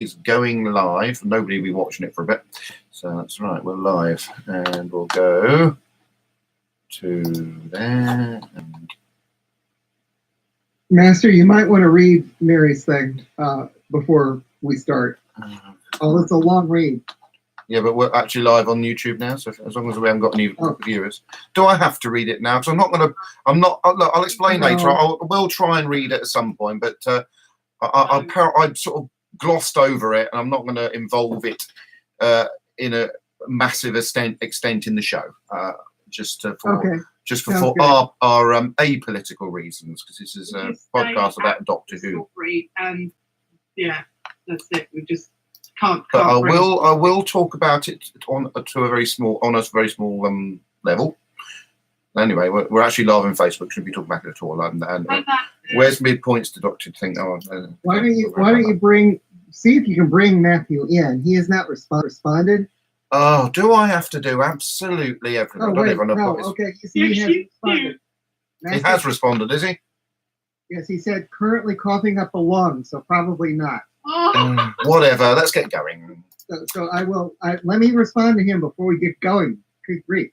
is going live. Nobody will be watching it for a bit. So that's right, we're live. And we'll go to there. And Master, you might want to read Mary's thing before we start. Oh, it's a long read. Yeah, but we're actually live on YouTube now, so as long as we haven't got any viewers. Do I have to read it now? Because I'll explain later. I will try and read it at some point, but I sort of glossed over it, and I'm not going to involve it in a massive extent in the show, just for our apolitical reasons, because this is a podcast about Doctor Who. And yeah, that's it. We just can't. But I will talk about it on a very small level. Anyway, we're actually live on Facebook. Shouldn't be talking about it at all. And where's midpoints to Doctor think? Why don't you see if you can bring Matthew in? He has not responded. Oh, do I have to do absolutely everything? Okay. He has responded. He has responded, is he? Yes, he said currently coughing up a lung, so probably not. Whatever. Let's get going. So I will. Let me respond to him before we get going. Good grief.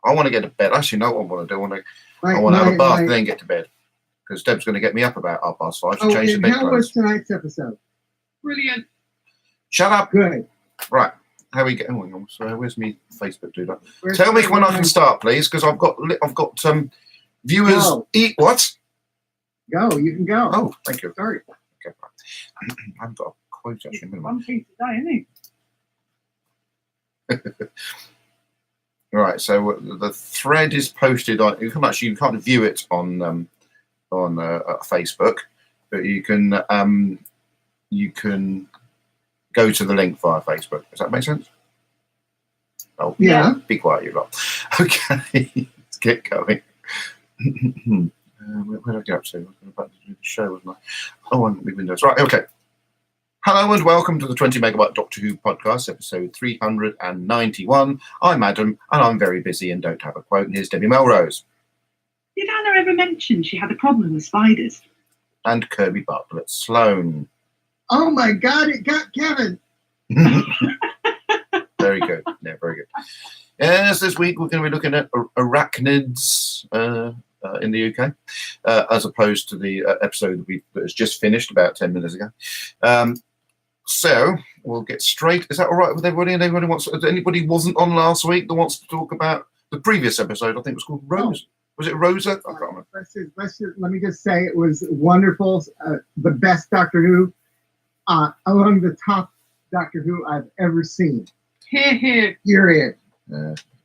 I want to get to bed. Actually, no, what I want to do. I want to have a bath and then get to bed. Because Deb's going to get me up about 5:30 to change the bed clothes. How was tonight's episode? Brilliant. Shut up. Good. Right. How are we getting on? So where's me Facebook dude? Tell me when I can start, please, because I've got viewers. Go. Eat what? Go. You can go. Oh, thank you. Sorry. Okay. I've got a quote actually. One piece today, isn't it? Right. So the thread is posted on. You can't view it on Facebook, but you can go to the link via Facebook. Does that make sense? Oh, yeah. Be quiet, you lot. Okay, let's get going. Where did I get up to? I was about to do the show, wasn't I? Oh, on the windows. Right, okay. Hello and welcome to the 20 Megabyte Doctor Who podcast, episode 391. I'm Adam, and I'm very busy and don't have a quote. And here's Debbie Melrose. Did Anna ever mention she had a problem with spiders? And Kirby Bartlett-Sloan. Oh my God! It got Kevin. Very good. Yeah, very good. Yes, this week we're going to be looking at arachnids in the UK, as opposed to the episode that has just finished about 10 minutes ago. So we'll get straight. Is that all right with everybody? And anybody wasn't on last week that wants to talk about the previous episode? I think it was called Rose. Oh. Was it Rosa? I can't remember. Let me just say it was wonderful. The best Doctor Who. Among the top Doctor Who I've ever seen. Period.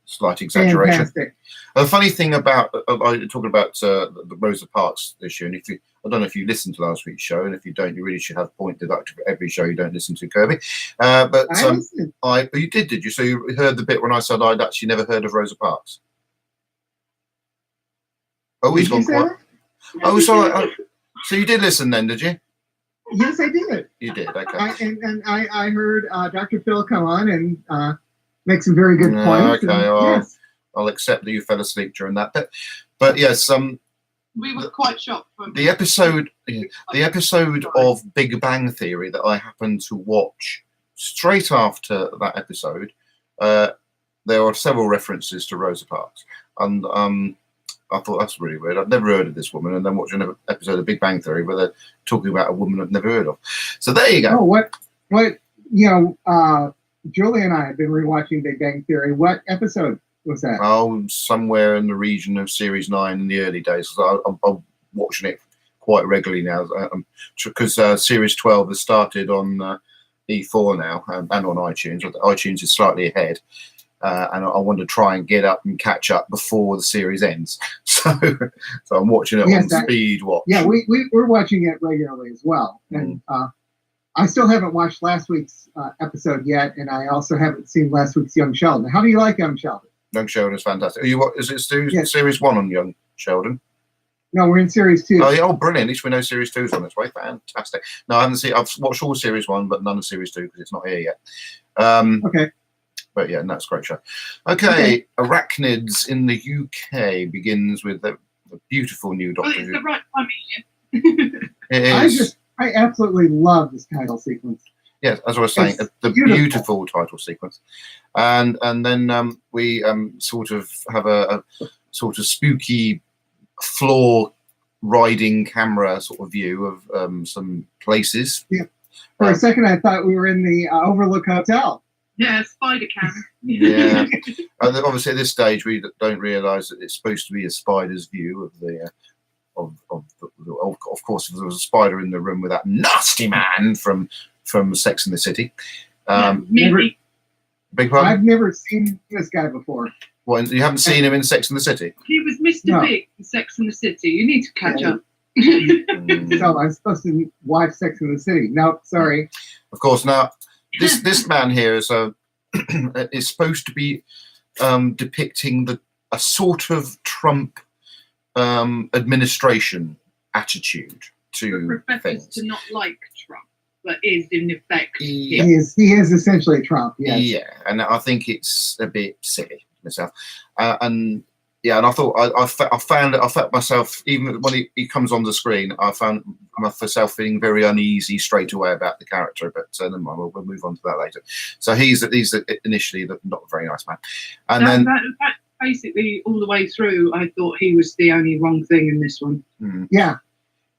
Slight exaggeration. Fantastic. The funny thing about talking about the Rosa Parks issue, and I don't know if you listened to last week's show, and if you don't, you really should have point deducted for every show you don't listen to, Kirby. But you did you? So you heard the bit when I said I'd actually never heard of Rosa Parks. Oh, he's gone quiet. Oh, sorry. So you did listen then, did you? Yes, I did. You did, okay. I heard Dr. Phil come on and make some very good points. Okay, I'll accept that you fell asleep during that bit. But yes, we were quite shocked. The episode of Big Bang Theory that I happened to watch straight after that episode, there are several references to Rosa Parks, and I thought that's really weird. I've never heard of this woman, and then watching an episode of Big Bang Theory where they're talking about a woman I've never heard of. So there you go. Oh, what? Julie and I have been rewatching Big Bang Theory. What episode was that? Oh, somewhere in the region of Series 9 in the early days. I'm watching it quite regularly now because Series 12 has started on E4 now and on iTunes. iTunes is slightly ahead. And I want to try and get up and catch up before the series ends. So I'm watching it on speed watch. Yeah, we're watching it regularly as well. And I still haven't watched last week's episode yet, and I also haven't seen last week's Young Sheldon. How do you like Young Sheldon? Young Sheldon is fantastic. Is it Series 1 on Young Sheldon? No, we're in Series 2. Oh, yeah, brilliant. At least we know Series 2 is on its way. Fantastic. No, I haven't seen. I've watched all Series 1, but none of Series 2 because it's not here yet. Okay. But yeah, that's a great show. Okay, Arachnids in the UK begins with the beautiful new Doctor Who. It's the right time, It is. I absolutely love this title sequence. Yes, as I was saying, It's the beautiful title sequence, and then we sort of have a sort of spooky floor riding camera sort of view of some places. Yeah. For a second, I thought we were in the Overlook Hotel. Yeah, spider cam. Yeah. Obviously, at this stage, we don't realise that it's supposed to be a spider's view of the. Of course, there was a spider in the room with that nasty man from Sex and the City. Big pardon? I've never seen this guy before. What, you haven't seen him in Sex and the City? He was Mr. Big in Sex and the City. You need to catch up. So I'm supposed to watch Sex and the City. No, sorry. Of course. Now, this man here is is supposed to be depicting a sort of Trump administration attitude to professors things. to not like Trump, but is in effect. Yeah. He is essentially Trump. Yes. Yeah, and I think it's a bit silly myself, and I thought I felt myself, even when he comes on the screen, I found myself feeling very uneasy straight away about the character. But never mind, we'll move on to that later. So he's initially not a very nice man, and then basically all the way through, I thought he was the only wrong thing in this one. Yeah.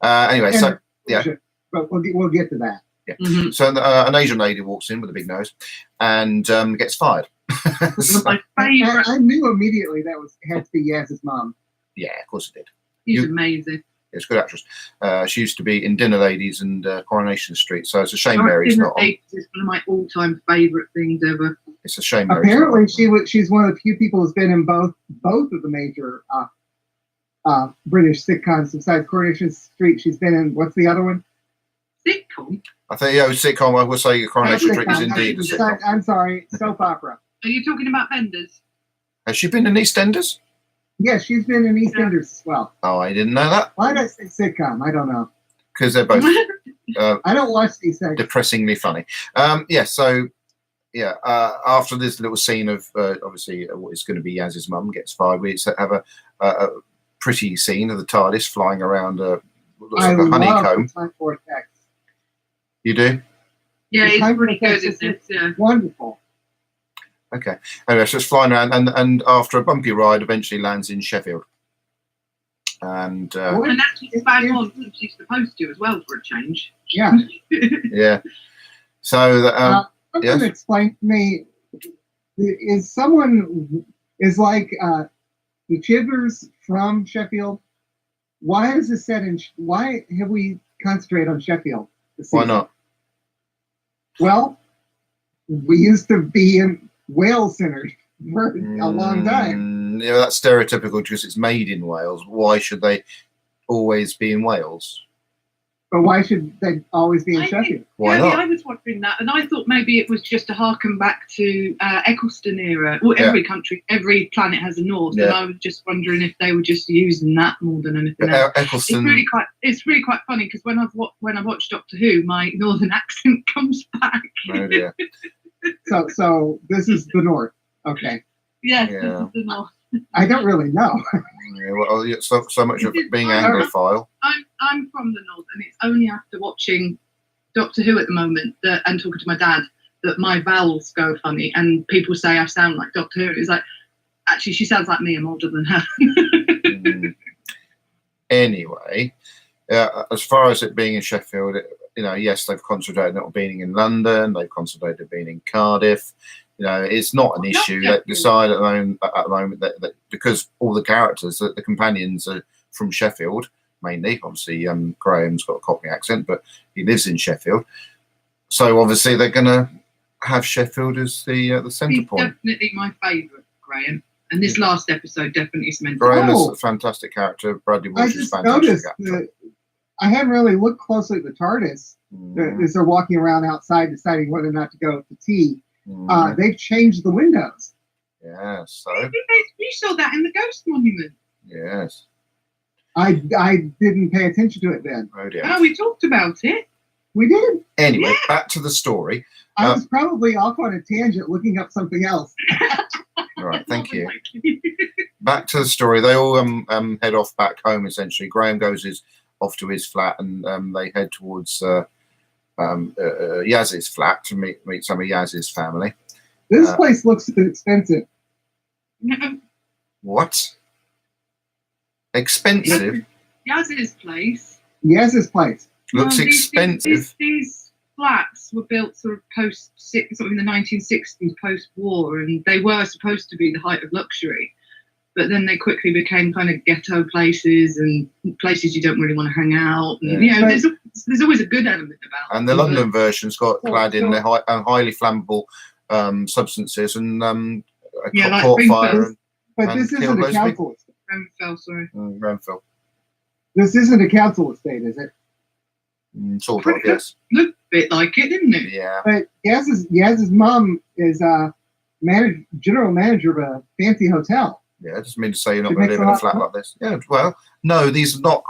Anyway, so yeah, but we'll get to that. Yeah. Mm-hmm. So an Asian lady walks in with a big nose and gets fired. So, my favorite. I knew immediately that had to be Yaz's mom. Yeah, of course it did. She's amazing. It's a good actress. She used to be in Dinner Ladies and Coronation Street, so it's a shame Mary's not on. It's one of my all-time favourite things ever. It's a shame. Apparently, she's one of the few people who's been in both of the major British sitcoms besides Coronation Street. She's been in, what's the other one? Sitcom? I think, sitcom. I would say Coronation Street is indeed a sitcom. I'm sorry, soap opera. Are you talking about Benders? Has she been in EastEnders? Yeah, she's been in EastEnders as well. Oh, I didn't know that. Why did I say sitcom? I don't know. Because they're both I don't watch these things. Depressingly funny. After this little scene of obviously what is going to be Yaz's mum gets fired, we have a pretty scene of the TARDIS flying around looks like a honeycomb. Time vortex. You do? Yeah, it's pretty good, isn't it? Yeah. Wonderful. Okay. Anyway, so it's flying around, and after a bumpy ride, eventually lands in Sheffield. And actually, it's bang on as she's supposed to as well for a change. Yeah. Yeah. So someone explain to me: is like the Chivers from Sheffield? Why is this set in? Why have we concentrated on Sheffield? Why not? Well, we used to be in Wales centered for a long time. Yeah, that's stereotypical because it's made in Wales. Why should they always be in Wales? But why should they always be in Sheffield? Why not? I was wondering that, and I thought maybe it was just to harken back to Eccleston era. Well, every planet has a north, and I was just wondering if they were just using that more than anything else. Eccleston. It's really quite funny because when I watch Doctor Who, my northern accent comes back. Oh dear. So this is the north. Okay. Yes, this is the north. I don't really know. Yeah, well, so much of being Anglophile. I'm from the north, and it's only after watching Doctor Who at the moment and talking to my dad that my vowels go funny, and people say I sound like Doctor Who. It's like, actually, she sounds like me. I'm older than her. Anyway, as far as it being in Sheffield, yes, they've concentrated on being in London. They've concentrated on being in Cardiff. It's not an issue. They decide at the moment that because all the characters, the companions are from Sheffield mainly. Obviously, Graham's got a Cockney accent, but he lives in Sheffield. So obviously, they're going to have Sheffield as the centre point. Definitely my favourite, Graham. And this last episode definitely cemented. Graham is a fantastic character. Bradley Walsh is fantastic actor. I haven't really looked closely at the TARDIS as they're walking around outside deciding whether or not to go to tea. They've changed the windows. Yes. So we saw that in the Ghost Monument. Yes. I didn't pay attention to it then. Oh dear. Oh, we talked about it. We did. Anyway, back to the story. I was probably off on a tangent looking up something else. All right, thank you. Back to the story. They all head off back home. Essentially, Graham goes his off to his flat, and they head towards Yaz's flat to meet some of Yaz's family. This place looks expensive. What? Expensive? Yaz's place. Yaz's place. Looks expensive. These flats were built sort of sort of in the 1960s, post-war, and they were supposed to be the height of luxury. But then they quickly became kind of ghetto places and places you don't really want to hang out. And, you know, there's always a good element about. And the London version's got clad in the highly flammable substances and caught fire. But this isn't a council estate. Grenfell, sorry. Grenfell. This isn't a council estate, is it? Sort of, yes. Looked a bit like it, didn't it? Yeah. But Yaz's mom is general manager of a fancy hotel. Yeah, I just mean to say you're not going to live in a flat like this. Yeah, well, no, these are not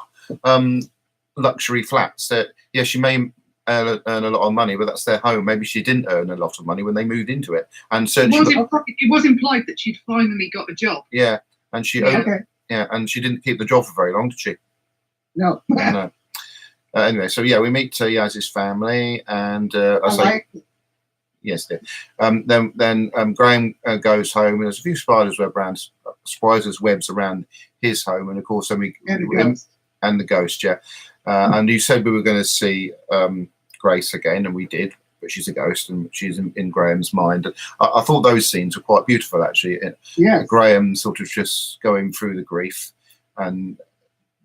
luxury flats. Yes, you may earn a lot of money, but that's their home. Maybe she didn't earn a lot of money when they moved into it. And certainly it was implied that she'd finally got a job. Yeah, and she and she didn't keep the job for very long, did she? No. No. Anyway, so yeah, we meet Yaz's family, and yes, dear. Then Graham goes home, and there's a few spiders webs around his home, and of course, then and the ghost, yeah. And you said we were going to see Grace again, and we did, but she's a ghost, and she's in Graham's mind. And I thought those scenes were quite beautiful, actually. Yeah, Graham sort of just going through the grief, and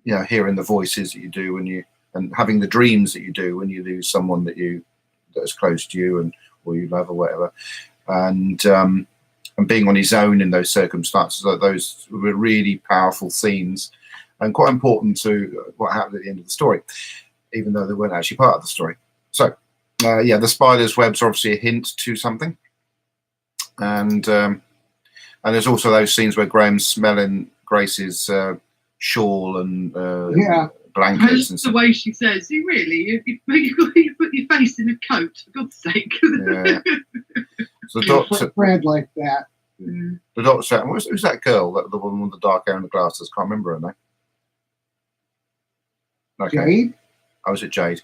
you know, hearing the voices that you do when you. And having the dreams that you do when you lose someone that is close to you or you love or whatever, and being on his own in those circumstances, like those were really powerful scenes and quite important to what happened at the end of the story, even though they weren't actually part of the story. So, yeah, the spider's webs are obviously a hint to something, and there's also those scenes where Graham's smelling Grace's shawl and blankets and the way she says, "You really, you put your face in a coat, for God's sake." Yeah. So the doctor, Fred like that. The doctor said, "Who's that girl? The woman with the dark hair and the glasses? Can't remember her name." Okay. Jade. Oh, was it Jade?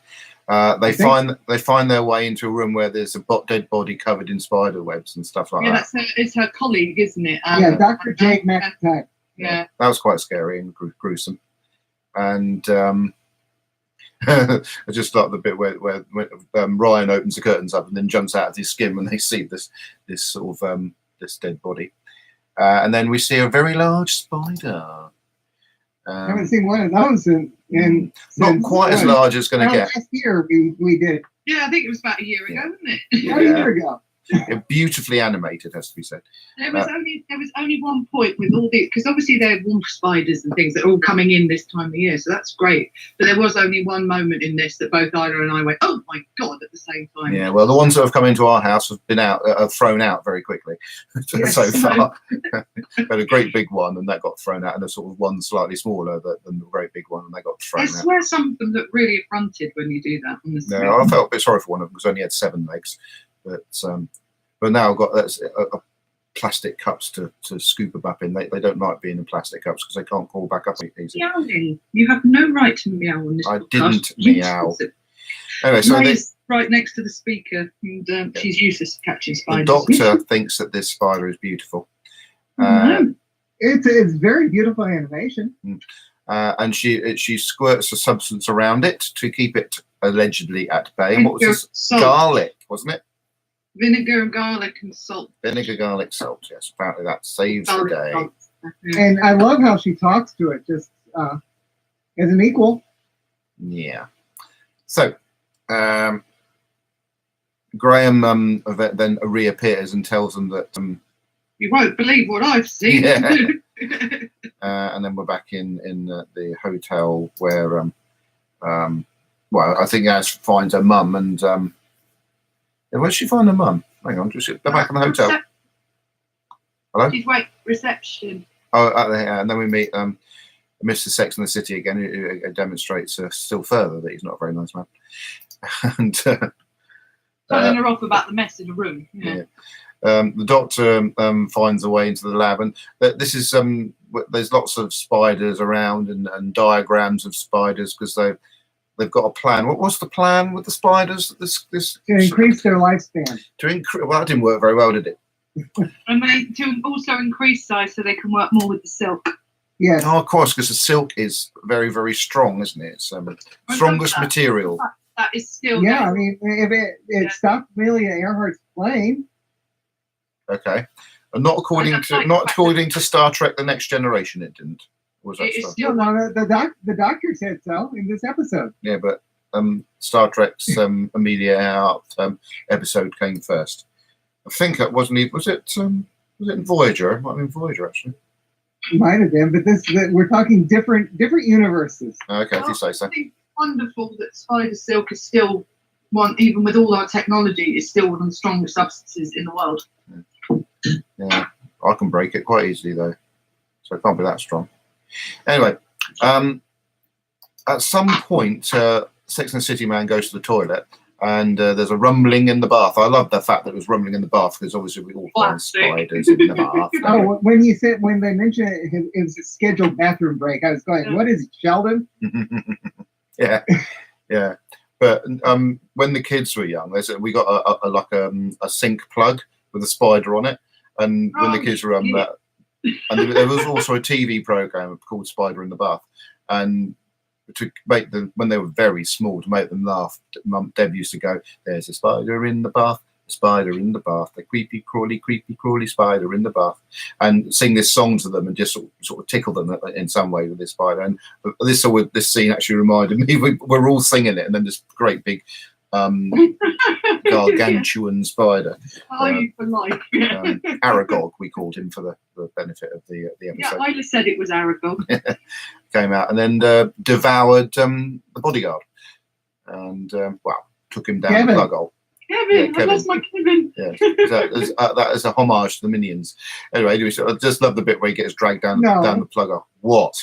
They find their way into a room where there's a dead body covered in spider webs and stuff like that. Yeah, it's her colleague, isn't it? Dr. Jade McIntyre. Yeah, that was quite scary and gruesome. And I just like the bit where Ryan opens the curtains up and then jumps out of his skin when they see this sort of this dead body, and then we see a very large spider. I haven't seen one of those in not quite as large as going to get. Last year we did. Yeah, I think it was about a year ago, wasn't it? A year ago. Beautifully animated, has to be said. There was only one point with all the, because obviously they're wolf spiders and things that are all coming in this time of year, so that's great. But there was only one moment in this that both Ida and I went, "Oh my God!" at the same time. Yeah, well, the ones that have come into our house have been thrown out very quickly so far. Had a great big one, and that got thrown out, and a sort of one slightly smaller than the very big one, and they got thrown out. I swear some of them look really affronted when you do that on the screen. No, I felt a bit sorry for one of them because he only had 7 legs. But now I've got plastic cups to scoop them up in. They don't like being in plastic cups because they can't crawl back up easy. Meowing. You have no right to meow on this I podcast. didn't meow. Anyway, so Ray's right next to the speaker, and she's useless at catching spiders. The doctor thinks that this spider is beautiful. It's very beautiful animation. And she squirts a substance around it to keep it allegedly at bay. And what was this? Salt. Garlic, wasn't it? Vinegar, garlic, and salt. Vinegar, garlic, salt. Yes, apparently that saves the day. Salt. And I love how she talks to it just as an equal. Yeah. So, Graham then reappears and tells them that you won't believe what I've seen. Yeah. And then we're back in the hotel where well, I think Yaz finds her mum, and where does she find her mum? Hang on, just go back in the hotel. Hello? She's waiting for reception. Oh, and then we meet Mr. Sex and the City again, who demonstrates still further that he's not a very nice man. And telling her off about the mess in the room. Yeah. The doctor finds a way into the lab, and this is there's lots of spiders around and diagrams of spiders because they've got a plan. What's the plan with the spiders? This To increase their lifespan. Well, that didn't work very well, did it? And to also increase size so they can work more with the silk. Yes. Oh, of course, because the silk is very, very strong, isn't it? It's strongest material. That is still Yeah, there. I mean, if it stopped Amelia Earhart's plane. Okay, and not according to Star Trek: The Next Generation. It didn't. Was that It is Star? still No, the doctor said so in this episode. Yeah, but Star Trek's Amelia Earhart episode came first. I think it wasn't. Was it in Voyager? It might have been Voyager actually. Might have been, but we're talking different universes. Okay, if you say so. I think it's wonderful that spider silk is still one, even with all our technology, is still one of the strongest substances in the world. Yeah, I can break it quite easily though, so it can't be that strong. Anyway, at some point, Sex and the City man goes to the toilet, and there's a rumbling in the bath. I love the fact that it was rumbling in the bath because obviously we all find spiders in the bath. Oh, when they mentioned it was a scheduled bathroom break, I was going, "What is it, Sheldon?" Yeah, yeah. But when the kids were young, we got a sink plug with a spider on it, and when the kids were and there was also a TV program called Spider in the Bath, and to make them, when they were very small, to make them laugh, Mum Deb used to go, "There's a spider in the bath, a spider in the bath, a creepy crawly spider in the bath," and sing this song to them and just sort of tickle them in some way with this spider. And this scene actually reminded me we're all singing it, and then this great big gargantuan spider. For life. Aragog, we called him for the benefit of the episode. Yeah, I just said it was Aragog. Came out and then devoured the bodyguard, and took him down Kevin. the plug hole. Kevin, I lost my Kevin. Yeah, that is a homage to the Minions. Anyway, so I just love the bit where he gets dragged down the plug hole. What?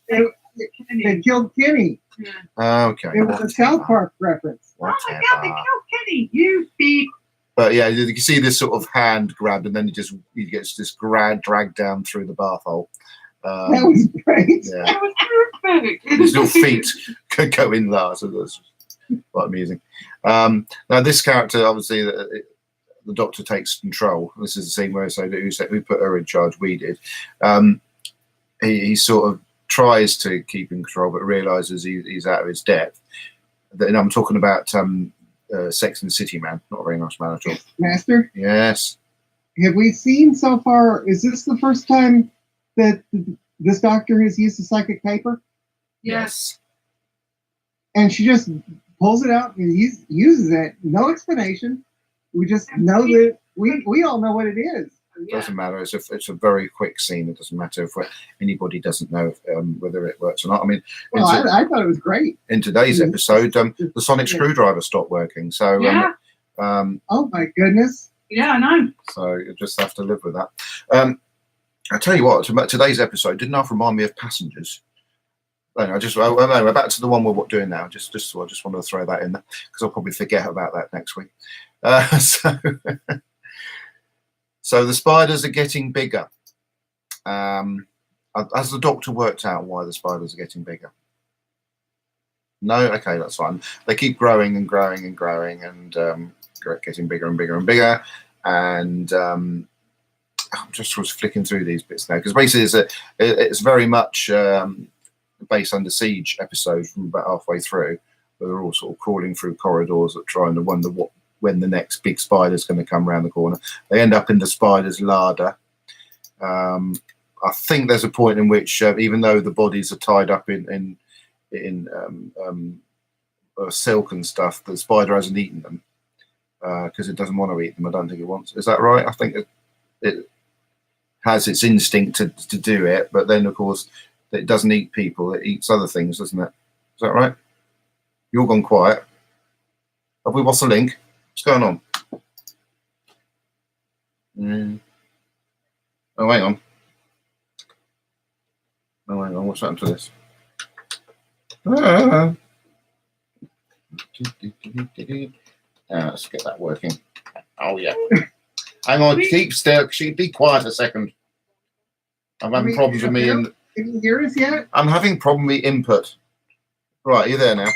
They killed Kenny. Yeah. Okay. It was a South Park reference. Oh my God, they killed Kenny. You beep. But yeah, you can see this sort of hand grabbed, and then he gets this dragged down through the bath hole. That was great. Yeah. That was perfect. His little feet could go in there, so that's quite amusing. Now, this character, obviously, the Doctor takes control. This is the scene where who put her in charge? We did. He sort of tries to keep in control, but realizes he's out of his depth. And I'm talking about Sex and the City man, not a very nice man at all. Master, Yes. have we seen so far? Is this the first time that this doctor has used a psychic paper? Yes. And she just pulls it out and uses it. No explanation. We just know that we all know what it is. It doesn't matter. It's a very quick scene. It doesn't matter if anybody doesn't know whether it works or not. I mean, Well, I thought it was great. in today's episode, the sonic screwdriver stopped working. So, Yeah. Oh my goodness. Yeah, I know. So you just have to live with that. I tell you what, today's episode didn't half remind me of Passengers. Anyway, back to the one we're doing now. I just want to throw that in there because I'll probably forget about that next week. So the spiders are getting bigger. Has the Doctor worked out why the spiders are getting bigger? No? Okay, that's fine. They keep growing and growing and growing and getting bigger and bigger and bigger. And I'm just sort of flicking through these bits now because basically it's very much Base Under Siege episode from about halfway through. Where they're all sort of crawling through corridors that trying to wonder when the next big spider's going to come around the corner. They end up in the spider's larder. I think there's a point in which, even though the bodies are tied up in silk and stuff, the spider hasn't eaten them because it doesn't want to eat them. I don't think it wants. Is that right? I think it has its instinct to do it, but then of course it doesn't eat people. It eats other things, doesn't it? Is that right? You're gone quiet. Have we lost a link? What's going on? Oh, hang on. Oh, hang on. What's happened to this? Let's get that working. Oh, yeah. Hang on. Keep still. Be quiet a second. I'm having problems with me. Can you hear us yet? I'm having problem with input. Right, are you there now?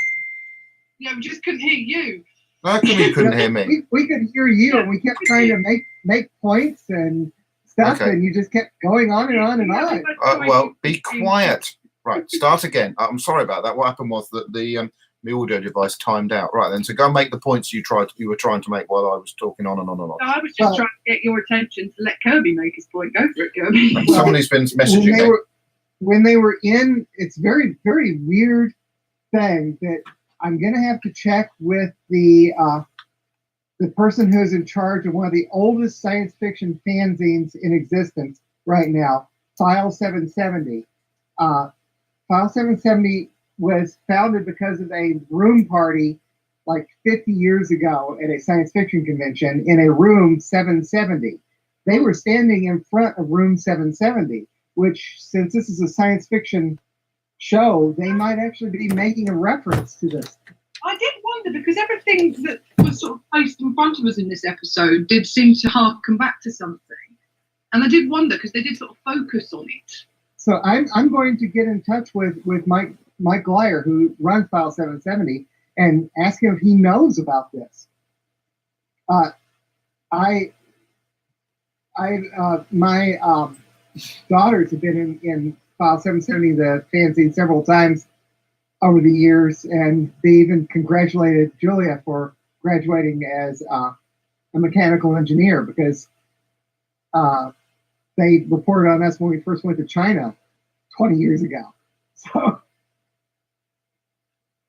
Yeah, we just couldn't hear you. How come you couldn't hear me? We could hear you, and we kept trying to make points and stuff, Okay. and you just kept going on and on and on. Well, be quiet. Right, start again. I'm sorry about that. What happened was that the audio device timed out. Right then, so go and make the points you were trying to make while I was talking on and on and on. No, I was just trying to get your attention to let Kirby make his point. Go for it, Kirby. Someone who's been messaging me. When they were in, it's very, very weird thing that I'm going to have to check with the person who's in charge of one of the oldest science fiction fanzines in existence right now, File 770. File 770 was founded because of a room party like 50 years ago at a science fiction convention in a room 770. They were standing in front of room 770, which, since this is a science fiction show, they might actually be making a reference to this. I did wonder, because everything that was sort of placed in front of us in this episode did seem to harken back to something. And I did wonder, because they did sort of focus on it. So I'm going to get in touch with Mike Glyer, who runs File 770, and ask him if he knows about this. My daughters have been in File 770, the fanzine, several times over the years, and they even congratulated Julia for graduating as a mechanical engineer, because they reported on us when we first went to China 20 years ago. So,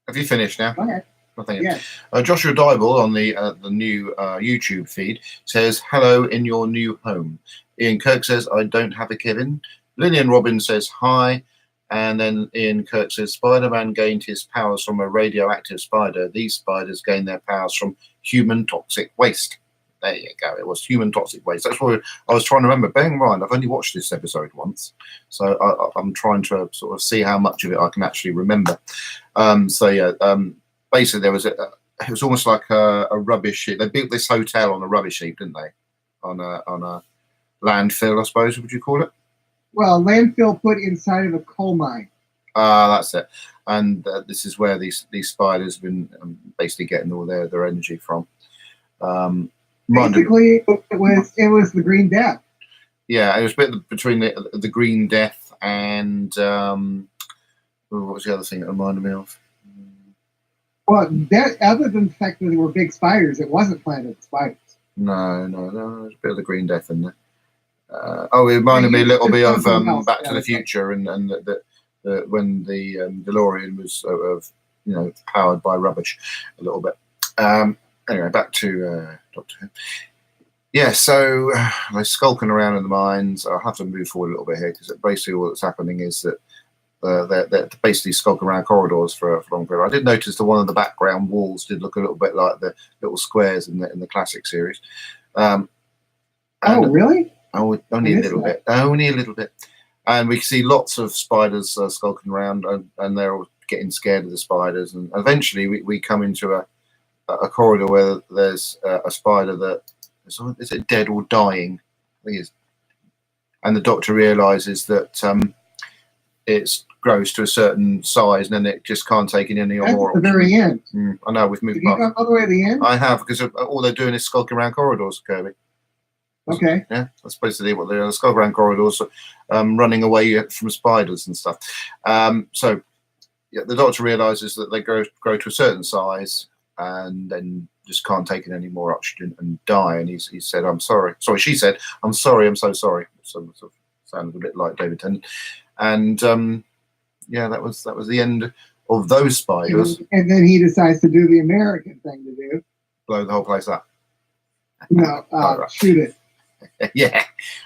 have you finished now? Go ahead. Nothing. Yes. Joshua Dybel on the new YouTube feed says, "Hello in your new home." Ian Kirk says, "I don't have a Kevin." Lillian Robbins says, "Hi." And then Ian Kirk says, "Spider-Man gained his powers from a radioactive spider. These spiders gain their powers from human toxic waste." There you go. It was human toxic waste. That's what I was trying to remember. Bearing in mind, I've only watched this episode once, so I'm trying to sort of see how much of it I can actually remember. Basically, there was it was almost like a rubbish heap. They built this hotel on a rubbish heap, didn't they? On a landfill, I suppose. Would you call it? Well, landfill put inside of a coal mine. That's it. And this is where these spiders have been basically getting all their energy from. Basically, it was the Green Death. Yeah, it was a bit between the Green Death and what was the other thing it reminded me of? Well, other than the fact that they were big spiders, it wasn't Planet of Spiders. No, there's a bit of the Green Death in there. It reminded me a little bit of Back to the Future, and when the DeLorean was powered by rubbish a little bit. Anyway, back to Doctor Who. Yeah, so they're skulking around in the mines. I'll have to move forward a little bit here, because basically what's happening is that they're basically skulking around corridors for a long period. I did notice that one of the background walls did look a little bit like the little squares in the classic series. Oh, really? Oh, only a little bit. Only a little bit. And we see lots of spiders skulking around, and they're all getting scared of the spiders. And eventually we come into a corridor where there's a spider that is it dead or dying? I think it's. And the Doctor realizes that it grows to a certain size, and then it just can't take it any more. At the very end. I know, we've moved. Have you got all the way to the end? I have, because all they're doing is skulking around corridors, Kirby. Okay. Yeah, that's basically what they're skulking around corridors, running away from spiders and stuff. So yeah, the Doctor realizes that they grow to a certain size, and then just can't take in any more oxygen and die. And he said, "I'm sorry." Sorry, she said, "I'm sorry. I'm so sorry." So sounded a bit like David Tennant. And yeah, that was the end of those spiders. And then he decides to do the American thing to do. Blow the whole place up. No, shoot it. Yeah,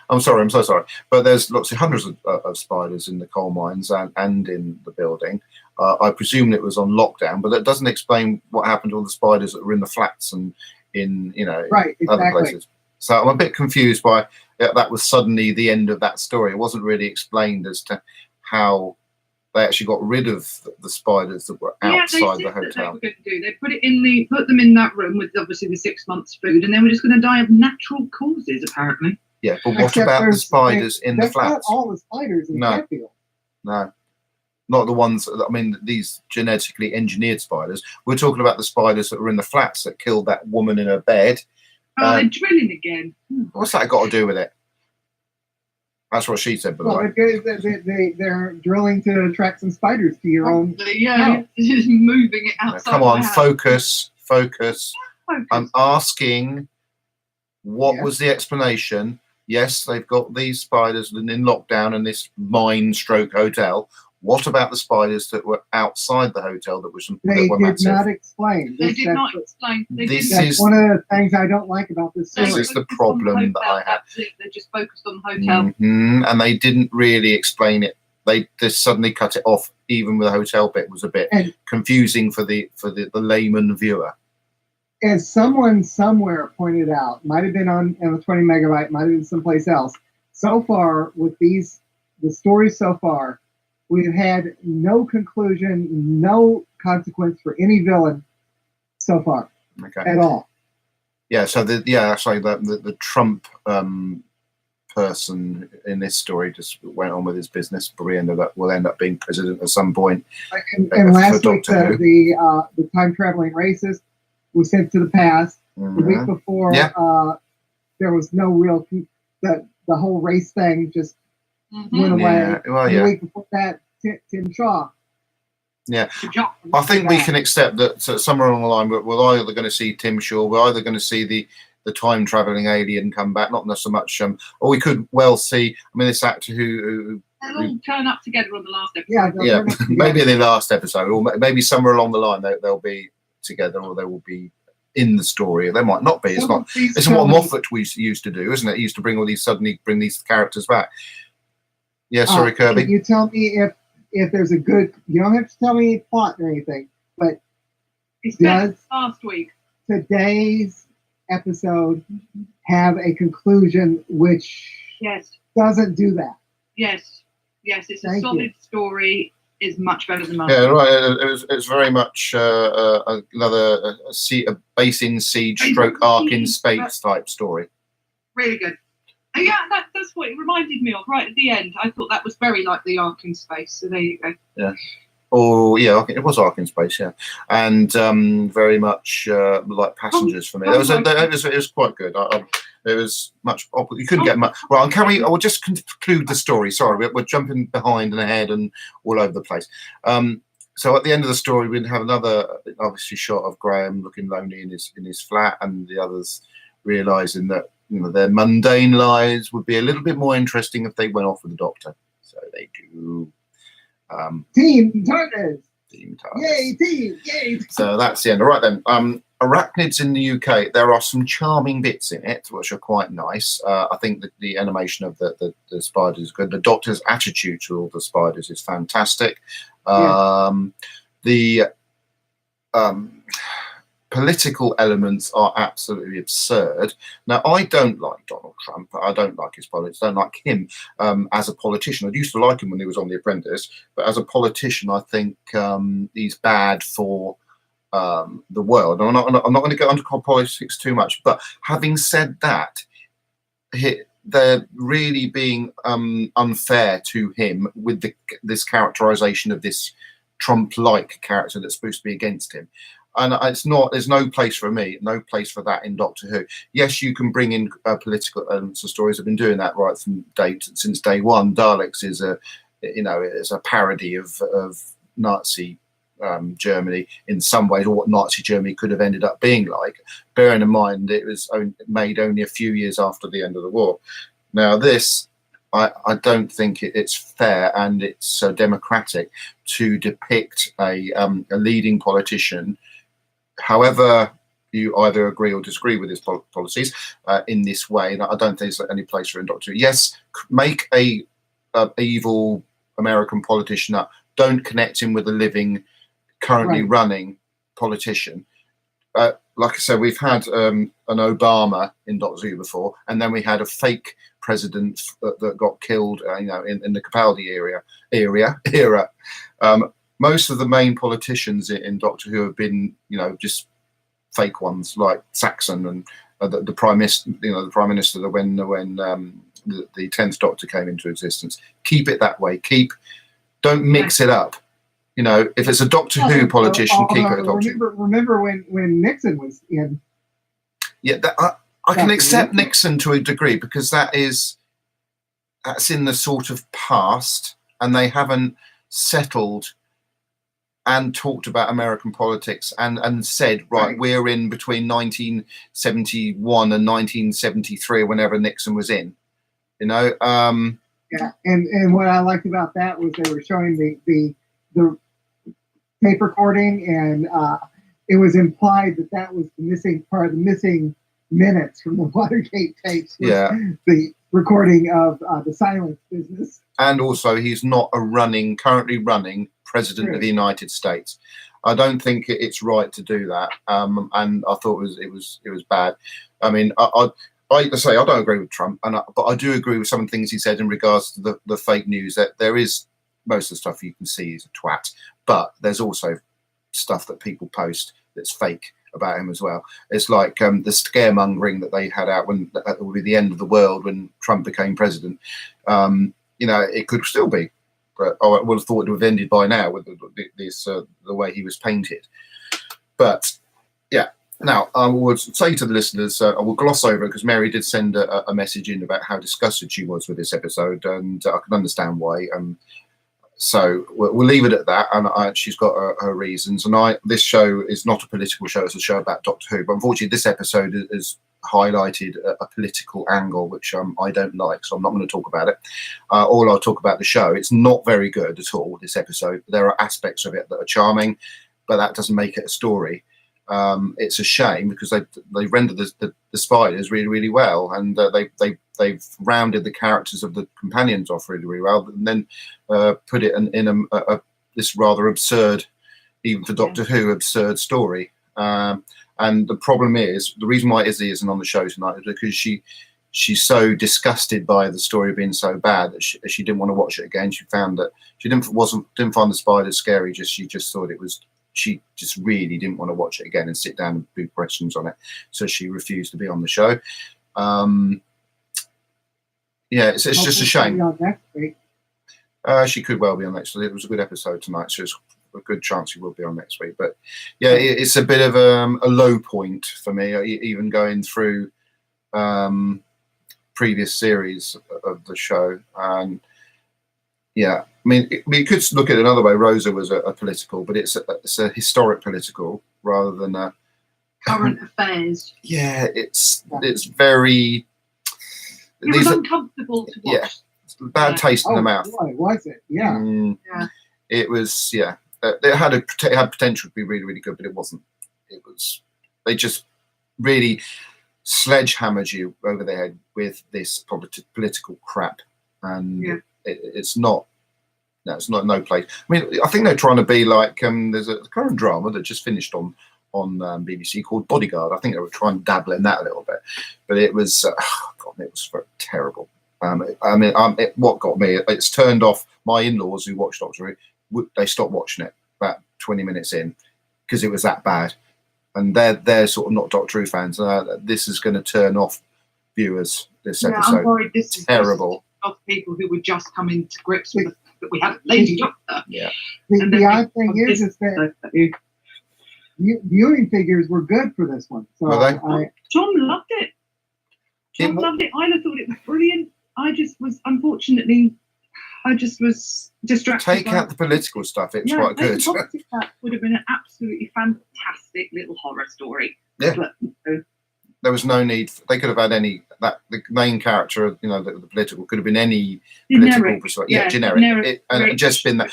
I'm sorry. I'm so sorry. But there's hundreds of spiders in the coal mines and in the building. I presume it was on lockdown, but that doesn't explain what happened to all the spiders that were in the flats and in right, exactly. other places. So I'm a bit confused by that was suddenly the end of that story. It wasn't really explained as to how they actually got rid of the spiders that were outside the hotel. They were going to do. They put them in that room with obviously the 6 months food, and they were just going to die of natural causes, apparently. Yeah, but what Except about the there's- spiders in the That's not flats? all the spiders in No. Sheffield. No, not the ones. I mean, these genetically engineered spiders. We're talking about the spiders that were in the flats that killed that woman in her bed. Oh, they're drilling again. What's that got to do with it? That's what she said, by the Well, way. they're drilling to attract some spiders to your own. Yeah, just moving it Now, outside. come on, the house. focus. Focus. I'm asking, what Yeah. was the explanation? Yes, they've got these spiders in lockdown in this mine-stroke hotel. What about the spiders that were outside the hotel that They were did massive? not explain. They This- did that's not what- explain. They This didn't. is- That's one of the things I don't like about this They This story. is the focused on problem that hotel, I have. that's it. They just focused on the hotel. And they didn't really explain it. They just suddenly cut it off. Even with the hotel bit was a bit And- confusing for the layman viewer. As someone somewhere pointed out, might have been on a 20 megabyte, might have been someplace else. So far, with the stories so far, we've had no conclusion, no consequence for any villain so far Okay. at all. Yeah. So the Trump person in this story just went on with his business. Probably will end up being president at some point. And For last week, Doctor the time traveling racist was sent to the past. The week Mhm. before, Yeah. there was no real the whole race thing just Mhm. went away. Yeah. Well, And yeah. the week before that, Tim Shaw. Good job. I think we can accept that somewhere along the line we're either going to see Tim Shaw, we're either going to see the time traveling alien come back, not so much, or we could well see. I mean, this actor who They'll all turn up together on the last episode. Yeah, yeah, they're not- maybe in the last episode, or maybe somewhere along the line they'll be together, or they will be in the story. They might not be. It's Some not. of these It's what shows- Moffat used to do, isn't it? He used to bring these characters back. Yeah, sorry, Kirby. You tell me if there's a good. You don't have to tell me plot or anything, but It's better Does- than last week. today's episode have a conclusion which Yes. doesn't do that. Yes. It's a Thank solid story. Is much better than last Yeah, week. right. It was very much another base in siege, stroke arc in space type story. Really good. And yeah, that's what it reminded me of right at the end. I thought that was very like the Ark in Space. So there you go. Oh yeah, it was Ark in Space, yeah, and very much like Passengers for me. It was quite good. It was much. You couldn't get much. Right, can we? I will just conclude the story. Sorry, we're jumping behind and ahead and all over the place. So at the end of the story, we'd have another obviously shot of Graham looking lonely in his flat, and the others realizing that their mundane lives would be a little bit more interesting if they went off with the Doctor. So they do. Team Tartars. Team TARDIS. Yay, team! Yay! So that's the end. All right then. Arachnids in the UK. There are some charming bits in it, which are quite nice. I think that the animation of the spiders is good. The Doctor's attitude to all the spiders is fantastic. The political elements are absolutely absurd. Now, I don't like Donald Trump. I don't like his politics. I don't like him as a politician. I used to like him when he was on The Apprentice, but as a politician, I think he's bad for the world. I'm not going to go into politics too much, but having said that, they're really being unfair to him with this characterization of this Trump-like character that's supposed to be against him. And it's not. There's no place for me. No place for that in Doctor Who. Yes, you can bring in political elements of stories. I've been doing that right since day one. Daleks is it's a parody of Nazi Germany in some ways, or what Nazi Germany could have ended up being like. Bearing in mind it was made only a few years after the end of the war. Now this. I don't think it's fair and it's so democratic to depict a leading politician, however you either agree or disagree with his policies, in this way. And I don't think there's any place for in Doctor Who. Yes, make a evil American politician up. Don't connect him with a living, currently running politician. Like I said, we've had an Obama in Doctor Who before, and then we had a fake president that got killed, in the Capaldi era. Most of the main politicians in Doctor Who have been, just fake ones like Saxon the prime minister, the prime minister, when the 10th Doctor came into existence. Keep it that way. Don't mix it up. If it's a Doctor Who politician, keep it a Doctor Who. Remember when Nixon was in? Yeah, I can accept Nixon to a degree, because that's in the sort of past, and they haven't settled and talked about American politics and said, right, we're in between 1971 and 1973, whenever Nixon was in. Yeah, and what I liked about that was they were showing the tape recording, and it was implied that was the missing part, the missing minutes from the Watergate tapes. The recording of the silence business. And also, he's not currently running president of the United States. I don't think it's right to do that. And I thought it was bad. I mean, I don't agree with Trump, but I do agree with some of the things he said in regards to the fake news. That there is most of the stuff you can see is a twat, but there's also stuff that people post that's fake about him as well. It's like the scaremongering that they had out when it would be the end of the world when Trump became president. It could still be, but I would have thought it would have ended by now with the way he was painted. But yeah. Now, I would say to the listeners, I will gloss over because Mary did send a message in about how disgusted she was with this episode, and I can understand why. So we'll leave it at that, and she's got her reasons. And this show is not a political show; it's a show about Doctor Who. But unfortunately, this episode has highlighted a political angle, which I don't like, so I'm not going to talk about it. All I'll talk about the show. It's not very good at all, this episode. There are aspects of it that are charming, but that doesn't make it a story. It's a shame because they rendered the spiders really, really well, and they've rounded the characters of the companions off really, really well, and then put it in this rather absurd, even for Doctor Who, absurd story. And the problem is, the reason why Izzy isn't on the show tonight is because she's so disgusted by the story being so bad that she didn't want to watch it again. She found that she didn't find the spiders scary. She just thought it was. She just really didn't want to watch it again and sit down and do questions on it. So she refused to be on the show. It's just a shame. She could well be on next week. It was a good episode tonight, so it's a good chance she will be on next week. But yeah, it's a bit of a low point for me, even going through previous series of the show. And yeah, I mean, you could look at it another way. Rosa was a political, but it's a historic political rather than a current affairs. Yeah, it's very. It was uncomfortable to watch. Yeah, bad taste in the mouth. Boy, was it? Yeah. It was. Yeah, it had potential to be really, really good, but it wasn't. It was. They just really sledgehammered you over the head with this political crap, and it's not. No, it's not no place. I mean, I think they're trying to be like there's a current drama that just finished on BBC called Bodyguard. I think they were trying to dabble in that a little bit, but it was it was terrible. What got me? It's turned off my in-laws who watch Doctor Who. They stopped watching it about 20 minutes in because it was that bad, and they're sort of not Doctor Who fans. This is going to turn off viewers. This episode. I'm worried this is terrible. Of people who were just coming to grips with that we had a Lady Doctor. Yeah. The odd thing is that viewing figures were good for this one. So Tom loved it. Tom loved it. Isla thought it was brilliant. I just was distracted. Take out the political stuff. It's quite good. That would have been an absolutely fantastic little horror story. Yeah. But, there was no need. They could have had the main character, the political could have been any political persuasion. Yeah, generic. It just been that.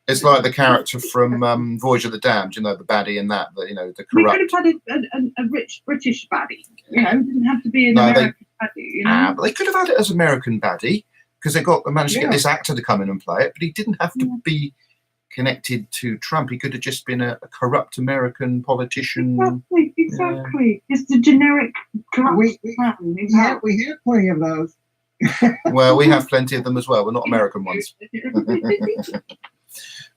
It's like the character from Voyage of the Damned. The baddie in that. The corrupt. We could have had a rich British baddie. It didn't have to be an American baddie. But they could have had it as American baddie because they managed to get this actor to come in and play it, but he didn't have to be connected to Trump. He could have just been a corrupt American politician. Exactly. It's the generic corrupt we have plenty of those. Well, we have plenty of them as well. We're not American ones.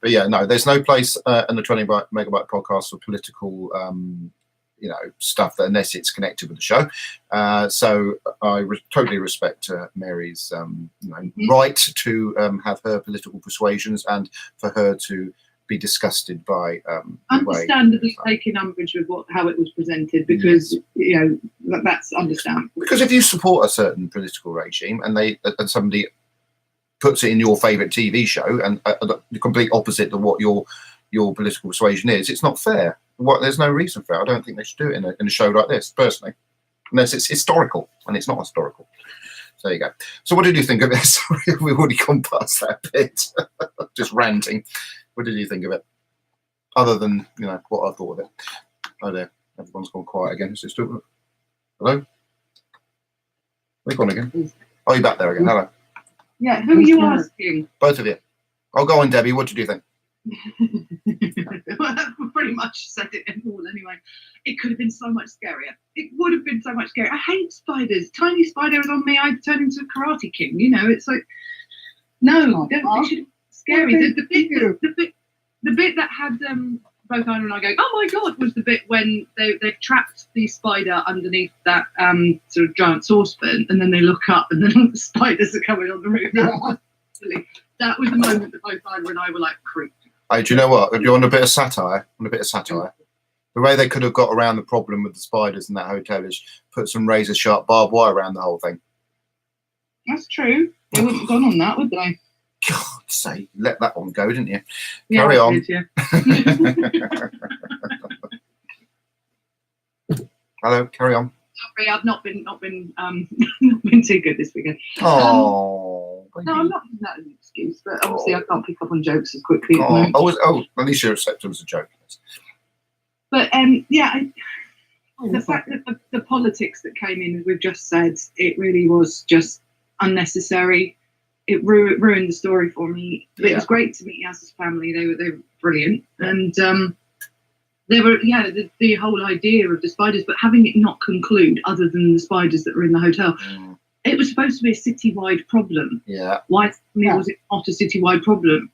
But yeah, no, there's no place in the 20 megabyte podcast for political stuff that, unless it's connected with the show. So I totally respect Mary's right to have her political persuasions, and for her to be disgusted by understandably taking umbrage with how it was presented, because that's understandable. Because if you support a certain political regime and somebody puts it in your favourite TV show and the complete opposite of what your political persuasion is, it's not fair. There's no reason for it. I don't think they should do it in a show like this, personally, unless it's historical, and it's not historical. So there you go. So what did you think of it? Sorry, we've already gone past that bit. Just ranting. What did you think of it? Other than, what I thought of it. Oh, there. Everyone's gone quiet again. Is it still... Hello? They've gone again. Oh, you're back there again. Hello. Yeah, who are you asking? Both of you. Oh, go on, Debbie. What did you think? Well, pretty much said it all anyway. It could have been so much scarier. It would have been so much scarier. I hate spiders. Tiny spider was on me, I'd turn into a karate king. It's like, no, they should be scary. The bit that had both Anna and I going, oh my god, was the bit when they trapped the spider underneath that sort of giant saucepan, and then they look up and then all the spiders are coming on the roof. That was the moment that both Anna and I were like creeped. Hey, do you know what? If you want a bit of satire, the way they could have got around the problem with the spiders in that hotel is put some razor sharp barbed wire around the whole thing. That's true. They wouldn't have gone on that, would they? God's sake, let that one go, didn't you? Yeah, Carry on. Did, yeah. Hello, carry on. Sorry, I've not been not been too good this weekend. Oh, no, I'm not using that as an excuse, but obviously I can't pick up on jokes as quickly. At least you're accepting as a joke. But the fact that the politics that came in, as we've just said, it really was just unnecessary. It ruined the story for me. But it was great to meet Yaz's family. They were brilliant, and they were the whole idea of the spiders, but having it not conclude other than the spiders that were in the hotel. It was supposed to be a citywide problem. Yeah. Why was it not a citywide problem?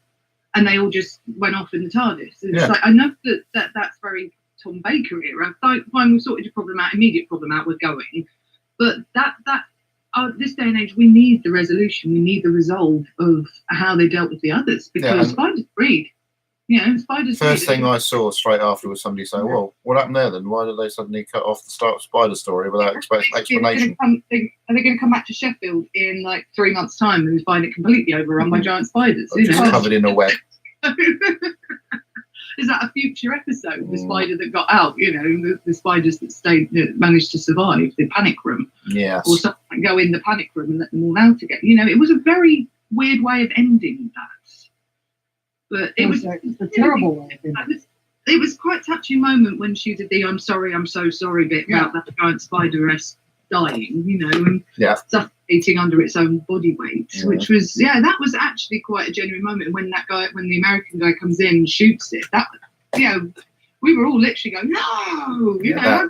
And they all just went off in the TARDIS. It's like, I know that's very Tom Baker era. Fine, we've sorted your problem out, immediate problem out, we're going. But this day and age, we need the resolution. We need the resolve of how they dealt with the others, because spiders breed. Spiders. First thing I saw straight after was somebody saying, "Well, what happened there then? Why did they suddenly cut off the start spider story without explanation?" Are they going to come back to Sheffield in like 3 months' time and find it completely overrun by giant spiders? Just covered in a web. Is that a future episode? The spider that got out, the spiders that stayed, that managed to survive the panic room. Yes. Or something, go in the panic room and let them all out again. It was a very weird way of ending that. But it was a terrible way. It was quite a touching moment when she did the "I'm sorry, I'm so sorry" bit about that giant spideress dying, and suffocating under its own body weight, which was that was actually quite a genuine moment. When the American guy comes in and shoots it, we were all literally going, "No, how dare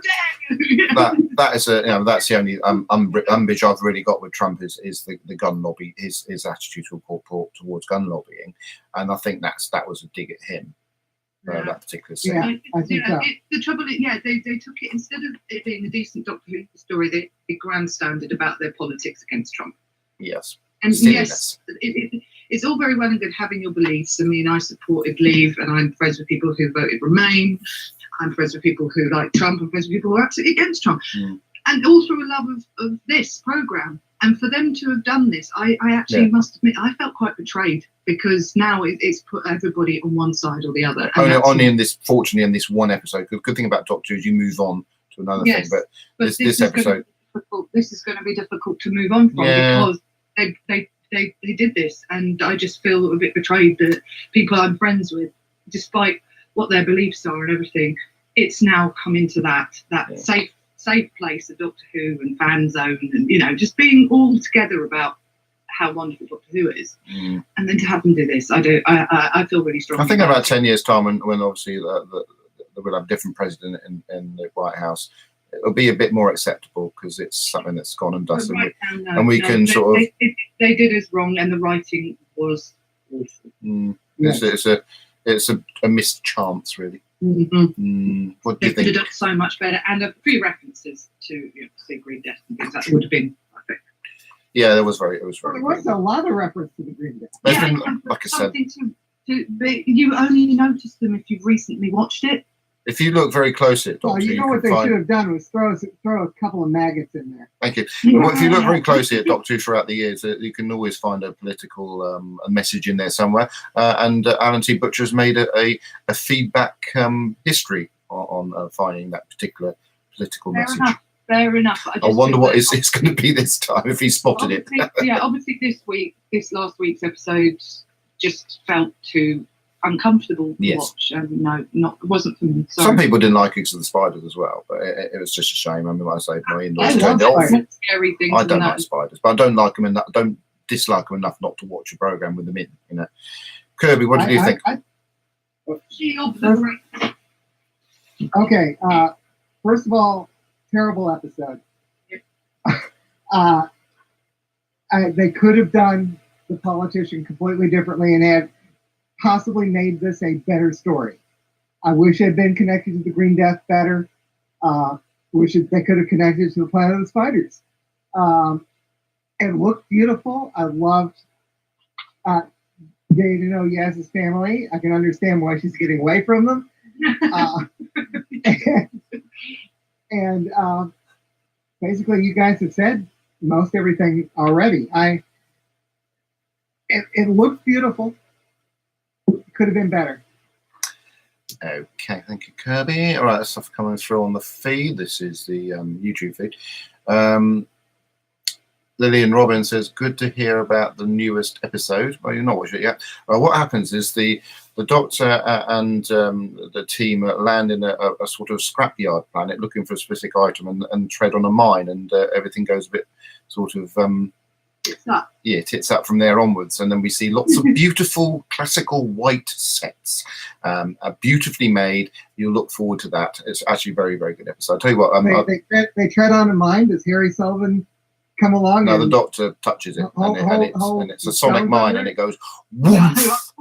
you!" That is that's the only umbrage I've really got with Trump is the gun lobby, his attitude towards gun lobbying, and I think that was a dig at him. That particular scene. I think so. The trouble is, they took it, instead of it being a decent Doctor Who story, they grandstanded about their politics against Trump. Yes. And yes, it's all very well and good having your beliefs. I mean, I supported Leave, and I'm friends with people who voted Remain. I'm friends with people who like Trump. I'm friends with people who are absolutely against Trump. And all through a love of this programme. And for them to have done this, I actually must admit, I felt quite betrayed, because now it's put everybody on one side or the other. Only in this, fortunately, in this one episode. The good thing about Doctor Who is you move on to another thing. But this episode, this is going to be difficult to move on from, because they did this, and I just feel a bit betrayed that people I'm friends with, despite what their beliefs are and everything, it's now come into that safe place of Doctor Who and fan zone, and just being all together about how wonderful Doctor Who is, and then to have them do this, I feel really strong. I think about 10 years' time, when obviously we'll have a different president in the White House, it'll be a bit more acceptable, because it's something that's gone and dusted, and we can sort of. They did us wrong, and the writing was awful. It's a missed chance, really. Mm-hmm. What do They you could have think? done so much better, and a few references to say Green Death and things. That would have been perfect. Yeah, it was very There was good. a lot of reference to the Green Death. There's Yeah, been, and like I said, something but you only notice them if you've recently watched it. if you look very closely at Well, Doctor, you know you what can they find. should have done was throw a couple of maggots in there. Thank you. Well, if you look very closely at Doctor Who throughout the years, you can always find a political a message in there somewhere. And Alan T. Butcher has made a feedback history on finding that particular political message. Fair enough. I wonder what it's going to be this time if he spotted it. Obviously this last week's episode just felt too uncomfortable to watch. No, it wasn't for me. Some people didn't like it because of the spiders as well, but it was just a shame. I mean, like I say, my in-laws I love turned it off. spiders. Scary things. I don't like spiders, but I don't like them enough. I don't dislike them enough not to watch a program with them in. You know, Kirby, what did you think? Okay, first of all, terrible episode. They could have done the politician completely differently and had possibly made this a better story. I wish it had been connected to the Green Death better. They could have connected to the Planet of the Spiders. It looked beautiful. I loved getting to know Yaz's family. I can understand why she's getting away from them. And basically, you guys have said most everything already. It looked beautiful. Could have been better. Okay, thank you, Kirby. All right, that's stuff coming through on the feed. This is the YouTube feed. Lillian Robin says, good to hear about the newest episode. Well, you've not watched it yet. What happens is the Doctor and the team land in a sort of scrapyard planet looking for a specific item and tread on a mine, and everything goes a bit sort of tits up from there onwards, and then we see lots of beautiful classical white sets, beautifully made. You'll look forward to that. It's actually a very, very good episode. I'll tell you what, they tread on a mine. Does Harry Sullivan come along? No, the Doctor touches it, and it's a sonic mine, and it goes woof.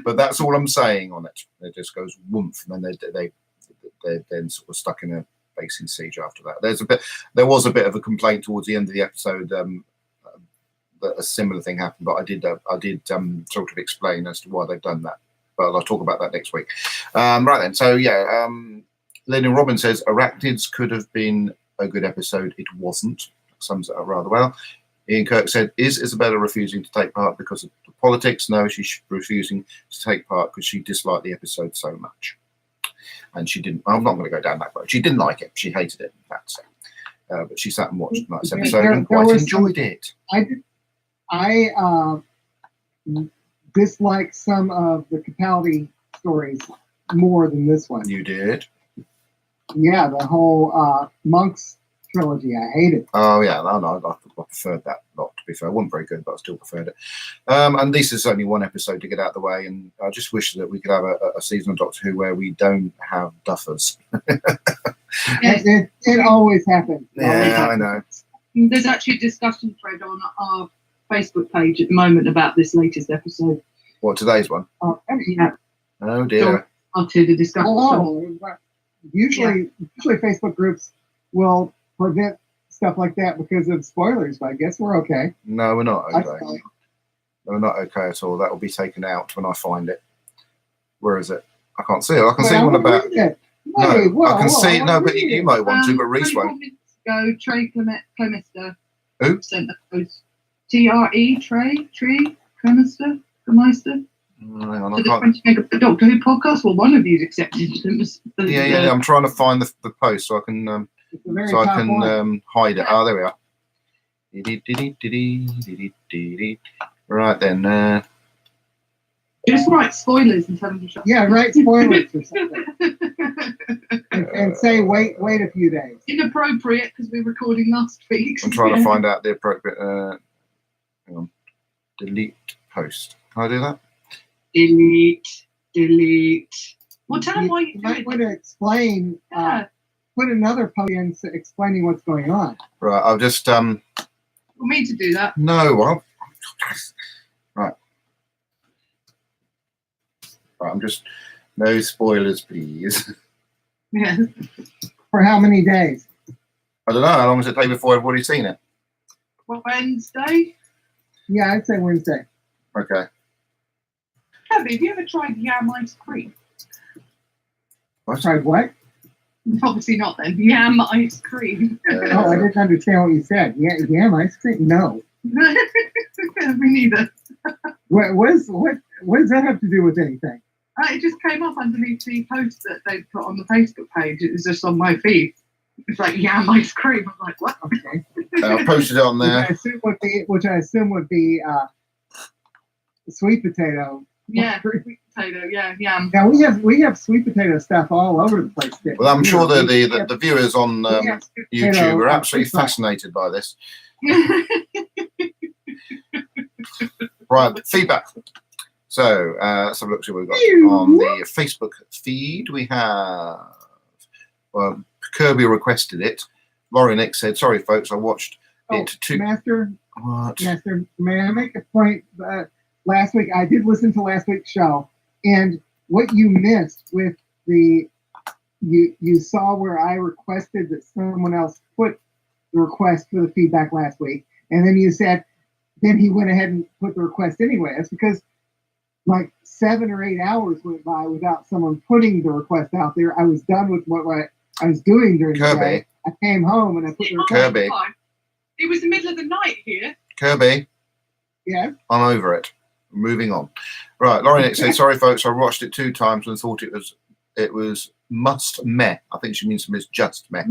But that's all I'm saying on it. It just goes woof, and then they're then sort of stuck in a basing siege after that. There was a bit of a complaint towards the end of the episode that a similar thing happened, but I did sort of explain as to why they've done that. But I'll talk about that next week. Right then, so yeah, Lynn Robin says Arachnids could have been a good episode. It wasn't. Sums it up rather well. Ian Kirk said, is Isabella refusing to take part because of the politics? No, she's refusing to take part because she disliked the episode so much. And she didn't. I'm not going to go down that road. She didn't like it. She hated it, in fact. But she sat and watched tonight's episode and quite enjoyed it. I disliked some of the Capaldi stories more than this one. You did? Yeah, the whole Monks trilogy. I hated. Oh yeah, no, I preferred that lot. To be fair, it wasn't very good, but I still preferred it. And this is only one episode to get out of the way, and I just wish that we could have a season of Doctor Who where we don't have duffers. It always happens. Yeah, I know. There's actually a discussion thread on our Facebook page at the moment about this latest episode. What, today's one? Yeah. Oh dear. After the discussion. Usually Facebook groups will prevent stuff like that because of spoilers, but I guess we're okay. No, we're not okay. No, we're not okay at all. That will be taken out when I find it. Where is it? I can't see it. I can see one about. I can see it. No, but you might want to, but Reese won't. Go, Trey Clemester. Who? Sent the post. TRE, Trey Clemester. Hang on, So the Doctor Who podcast. Well, one of you's accepted them. Yeah. I'm trying to find the post so I can hide it. Oh, there we are. Right then. Just write spoilers and tell them to shut. Yeah, write spoilers or something. and say wait a few days. Inappropriate because we're recording last week. I'm trying to find out the appropriate. Hang on. Delete post. Can I do that? Delete. Well, tell them why you might want to explain. Put another post in explaining what's going on. Right. I'll just. For me to do that. No. Well. Right. I'm just No spoilers, please. Yeah. For how many days? I don't know. How long does it take before I've already seen it? Wednesday. Yeah, I'd say Wednesday. Okay. Kirby, have you ever tried yam ice cream? Tried what? Obviously not then. Yam ice cream. Oh, I didn't understand what you said. Yeah, yam ice cream? No. Me neither. What does that have to do with anything? It just came up underneath the post that they put on the Facebook page. It was just on my feed. It's like yam ice cream. I'm like, what? Okay. I posted it on there. Which I assume would be sweet potato. Yeah, sweet potato. Yeah, yam. Now we have sweet potato stuff all over the place. Well, I'm sure the viewers on we have sweet YouTube potato, are absolutely fruit pie. fascinated by this. Right, feedback. So let's have a look, see what we've got on the Facebook feed. We have Kirby requested it. Laurie Nick said, "Sorry, folks, I watched it too." Master, What? Master, may I make a point? Last week, I did listen to last week's show, and what you missed with you saw where I requested that someone else put the request for the feedback last week, and then you said, then he went ahead and put the request anyway. That's because like 7 or 8 hours went by without someone putting the request out there. I was done with what I was doing during the day. I came home and I put the request. Kirby. It was the middle of the night here. Kirby, Yeah. I'm over it. Moving on. Right, Laurie Nick said, "Sorry, folks, I watched it 2 times and thought it was must meh." I think she means just meh.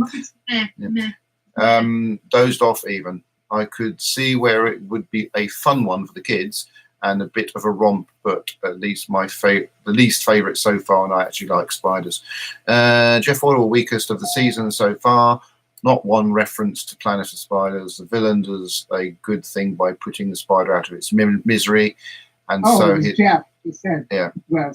Dozed off even. I could see where it would be a fun one for the kids and a bit of a romp, but at least the least favourite so far, and I actually like spiders. Jeff Oil, weakest of the season so far. Not one reference to Planet of Spiders. The villain does a good thing by putting the spider out of its misery, and so Jeff. He said, yeah, well,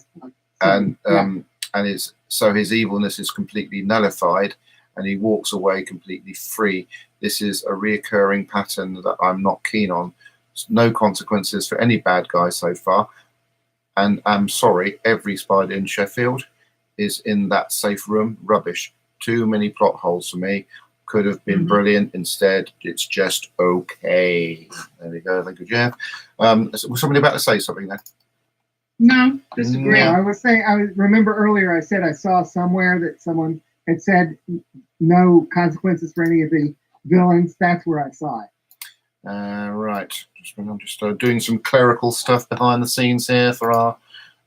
so his evilness is completely nullified, and he walks away completely free. This is a reoccurring pattern that I'm not keen on. No consequences for any bad guy so far, and I'm sorry, every spider in Sheffield is in that safe room. Rubbish. Too many plot holes for me. Could have been brilliant. Instead, it's just okay. There we go. Thank you, Jeff. Was somebody about to say something there? No, disagree. No, I was saying. I remember earlier. I said I saw somewhere that someone had said no consequences for any of the villains. That's where I saw it. Right. I'm just doing some clerical stuff behind the scenes here for our.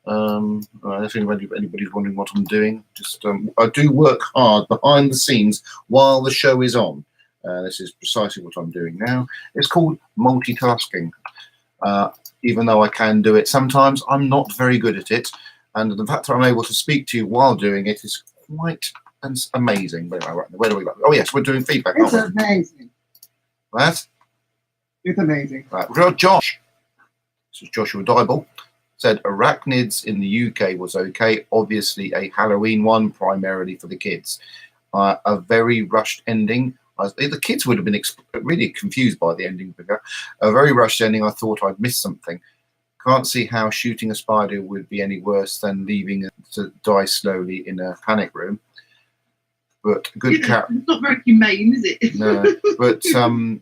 I think if anybody's wondering what I'm doing, just I do work hard behind the scenes while the show is on. This is precisely what I'm doing now. It's called multitasking. Even though I can do it sometimes, I'm not very good at it, and the fact that I'm able to speak to you while doing it is quite amazing. But anyway, where do we go? Oh yes, we're doing feedback. It's amazing. What? It's amazing. Right, we've got Josh. This is Joshua Dybel. Said Arachnids in the UK was okay. Obviously a Halloween one, primarily for the kids. A very rushed ending. The kids would have been really confused by the ending. A very rushed ending. I thought I'd missed something. Can't see how shooting a spider would be any worse than leaving it to die slowly in a panic room. But good character. It's not very humane, is it? No, but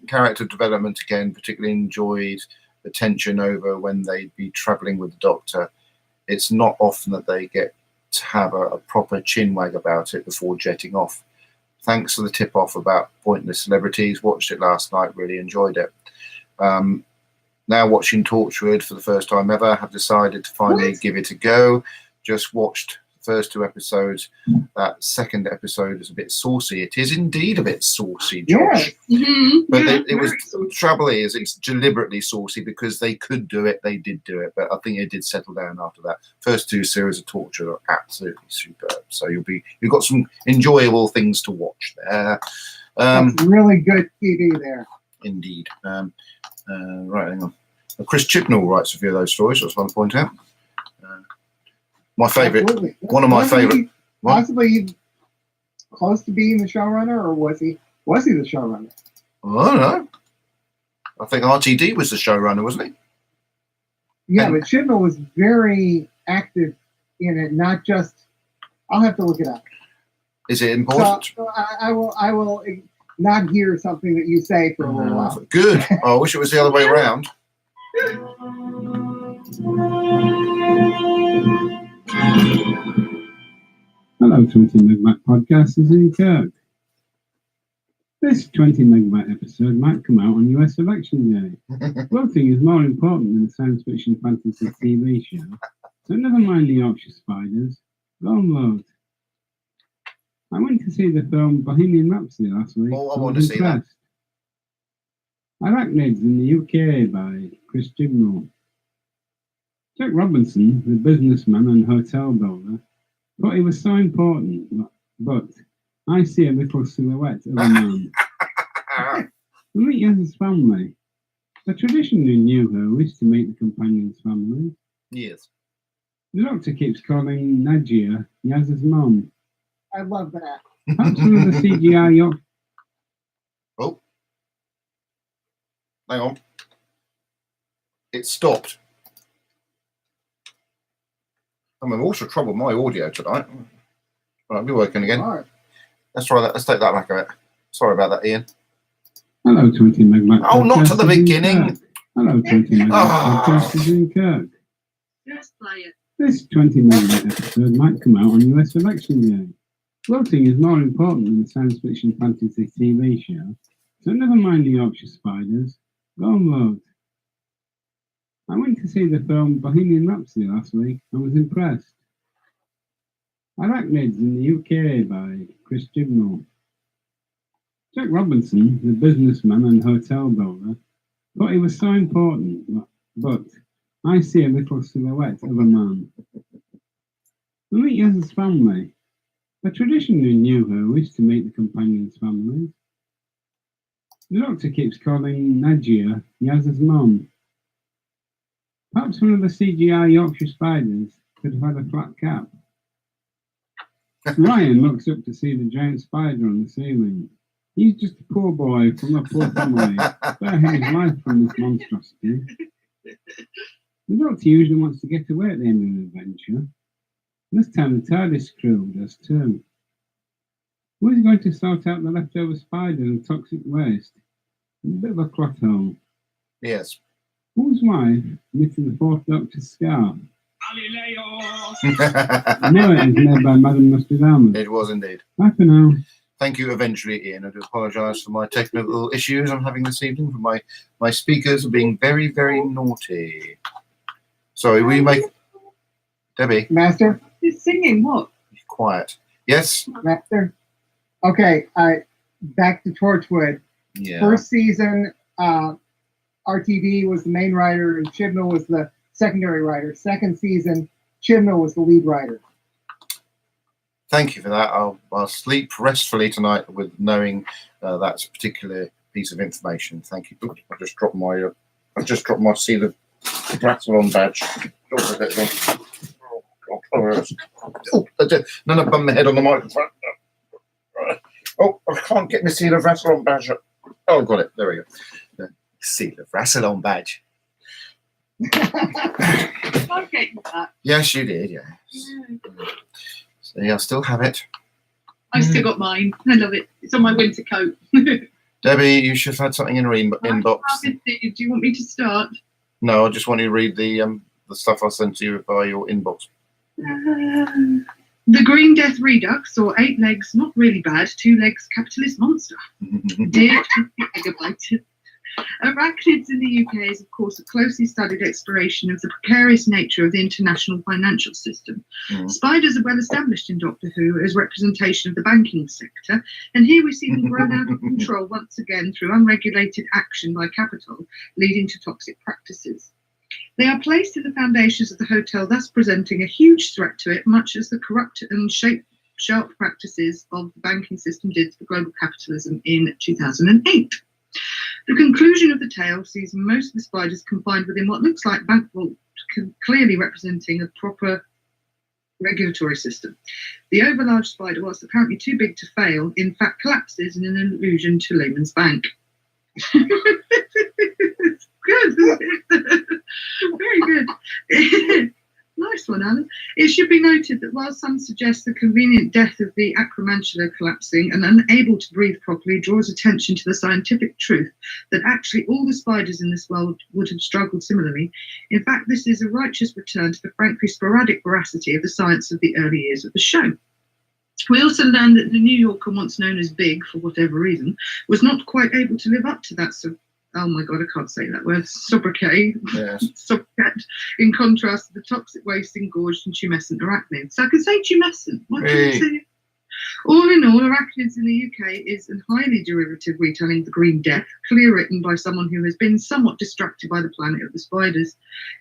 character development again. Particularly enjoyed the tension over when they'd be travelling with the Doctor. It's not often that they get to have a proper chinwag about it before jetting off. Thanks for the tip-off about pointless celebrities. Watched it last night, really enjoyed it. Now watching Torchwood for the first time ever, have decided to finally give it a go. Just watched the first 2 episodes. That second episode is a bit saucy. It is indeed a bit saucy, Josh. Yes. But it was trouble is it's deliberately saucy because they could do it, they did do it, but I think it did settle down after that. First 2 series of Torture are absolutely superb, so you've got some enjoyable things to watch there. That's really good TV there. Indeed. Right, hang on. Chris Chibnall writes a few of those stories. I just want to point out. My favourite, Absolutely. one of my favourite. Possibly close to being the showrunner, or was he the showrunner? I don't know. I think RTD was the showrunner, wasn't he? Yeah, And- but Chibnall was very active in it, not just. I'll have to look it up. Is it important? So I will not hear something that you say for a little while. Good. I wish it was the other way around. Hello, 20 Megabyte Podcast. This is Ian Kirk. This 20 Megabyte episode might come out on US Election Day. Voting is more important than a science fiction fantasy TV show, so never mind the Yorkshire Spiders. Go and vote. I went to see the film Bohemian Rhapsody last week. Oh, I want to see that. Arachnids in the UK by Chris Chibnall. Jack Robinson, the businessman and hotel builder, thought he was so important, but I see a little silhouette of a man. The meet Yaz's family. The tradition in New Who is to meet the companions' families. Yes. The doctor keeps calling Nadia Yaz's mum. I love that. Perhaps one of the CGI York. Oh. Hang on. It stopped. I'm in all sorts of trouble with my audio tonight. Right, I'll be working again. All right. Let's try that. Let's take that back a bit. Sorry about that, Ian. Hello, 20 Megabyte. Oh, not to the Podcast, beginning. Hello, 20 Megabyte. Podcast is Ian Kirk. Just play it. This 20 Megabyte episode might come out on US Election Day. Voting is more important than a science fiction fantasy TV show, so never mind the Yorkshire Spiders. Go and vote. I went to see the film Bohemian Rhapsody last week and was impressed. Arachnids in the UK by Chris Chibnall. Jack Robinson, the businessman and hotel builder, thought he was so important, but I see a little silhouette of a man. The meet Yaz's family. The tradition in New Who is to meet the companions' families. The doctor keeps calling Nadia Yaz's mum. Perhaps one of the CGI Yorkshire Spiders could have had a flat cap. Ryan looks up to see the giant spider on the ceiling. He's just a poor boy from a poor family. Spare him his life from this monstrosity. The doctor usually wants to get away at the end of an adventure. This time the TARDIS crew does too. Who's going to sort out the leftover spider and toxic waste? A bit of a cloth hole. Yes. Whose wife knitted the fourth Doctor's scarf? No, it is made by Madame Nostradamus. It was indeed. Bye for now. Thank you eventually, Ian. I do apologise for my technical issues I'm having this evening, for my speakers being very, very naughty. Sorry, will you make... Debbie, Master? He's singing what? quiet. Yes? Master? Okay, back to Torchwood. Yeah. First season, RTD was the main writer and Chibnall was the secondary writer. Second season, Chibnall was the lead writer. Thank you for that. I'll sleep restfully tonight with knowing that's a particular piece of information. Thank you. I just dropped my seal of Bartlett-Sloan badge. No, bump my head on the microphone. Oh, I can't get my seal of Bartlett-Sloan badge. Oh, got it. There we go. The seal of Bartlett-Sloan badge. I get that. Yes, you did. Yes. Yeah. So yeah, I still have it. I still got mine. I love it. It's on my winter coat. Debbie, you should have had something in your inbox. Do you want me to start? No, I just want you to read the stuff I sent to you via your inbox. The Green Death Redux, or 8 legs, not really bad, 2 legs capitalist monster. Dear Megabyte. Arachnids in the UK is, of course, a closely studied exploration of the precarious nature of the international financial system. Spiders are well established in Doctor Who as representation of the banking sector, and here we see them grown out of control once again through unregulated action by capital, leading to toxic practices. They are placed in the foundations of the hotel, thus presenting a huge threat to it, much as the corrupt and sharp practices of the banking system did for global capitalism in 2008. The conclusion of the tale sees most of the spiders confined within what looks like bank vault, clearly representing a proper regulatory system. The overlarge spider, whilst apparently too big to fail, in fact collapses in an allusion to Lehman's Bank. Good. Very good. Nice one, Alan. It should be noted that while some suggest the convenient death of the acromantula collapsing and unable to breathe properly draws attention to the scientific truth that actually all the spiders in this world would have struggled similarly, in fact, this is a righteous return to the frankly sporadic veracity of the science of the early years of the show. We also learned that the New Yorker, once known as Big for whatever reason, was not quite able to live up to that oh my God, I can't say that word, sobriquet, Yes. sobriquet, in contrast to the toxic waste engorged and tumescent arachnids. So I can say tumescent. Why can't I say it? All in all, Arachnids in the UK is a highly derivative retelling of the Green Death, clear written by someone who has been somewhat distracted by the planet of the spiders.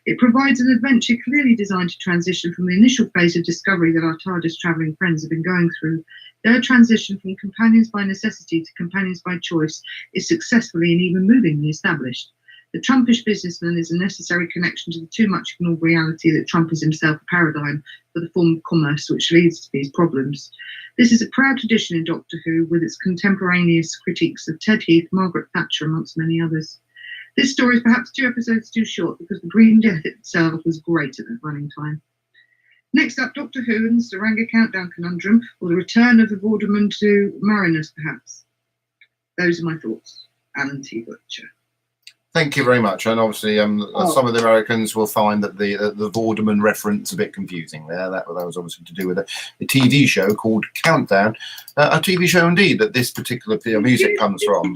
It provides an adventure clearly designed to transition from the initial phase of discovery that our TARDIS travelling friends have been going through. Their transition from companions by necessity to companions by choice is successfully and even movingly established. The Trumpish businessman is a necessary connection to the too much ignored reality that Trump is himself a paradigm for the form of commerce which leads to these problems. This is a proud tradition in Doctor Who, with its contemporaneous critiques of Ted Heath, Margaret Thatcher, amongst many others. This story is perhaps 2 episodes too short because the Green Death itself was great at that running time. Next up, Doctor Who and the Saranga Countdown Conundrum, or the return of the Vorderman to Marinus, perhaps. Those are my thoughts. Alan T. Butcher. Thank you very much. And obviously, some of the Americans will find that the Vorderman reference a bit confusing there. That was obviously to do with a TV show called Countdown, a TV show indeed that this particular music comes from.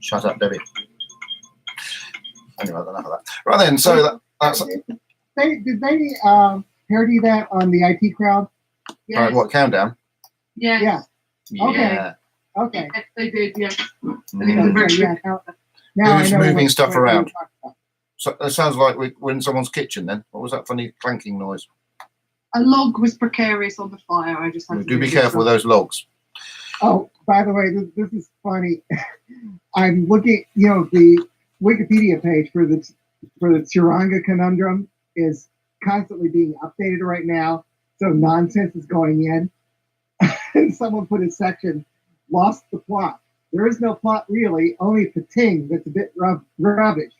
Shut up, Debbie. Anyway, enough of that. Right then, so that's Did they parody that on the IT crowd? Yes. right. What Countdown? Yes. Yeah. Okay. Yeah. Okay. Yes, they did, yes. Yeah, now Who's I know moving what- stuff what you're around? talking about. So it sounds like we're in someone's kitchen. Then what was that funny clanking noise? A log was precarious on the fire. I just had to Do be move careful with it. those logs. Oh, by the way, this is funny. I'm looking, the Wikipedia page for the Saranga Conundrum is constantly being updated right now, so nonsense is going in. And someone put a section, lost the plot. There is no plot really, only pating that's a bit rubbish.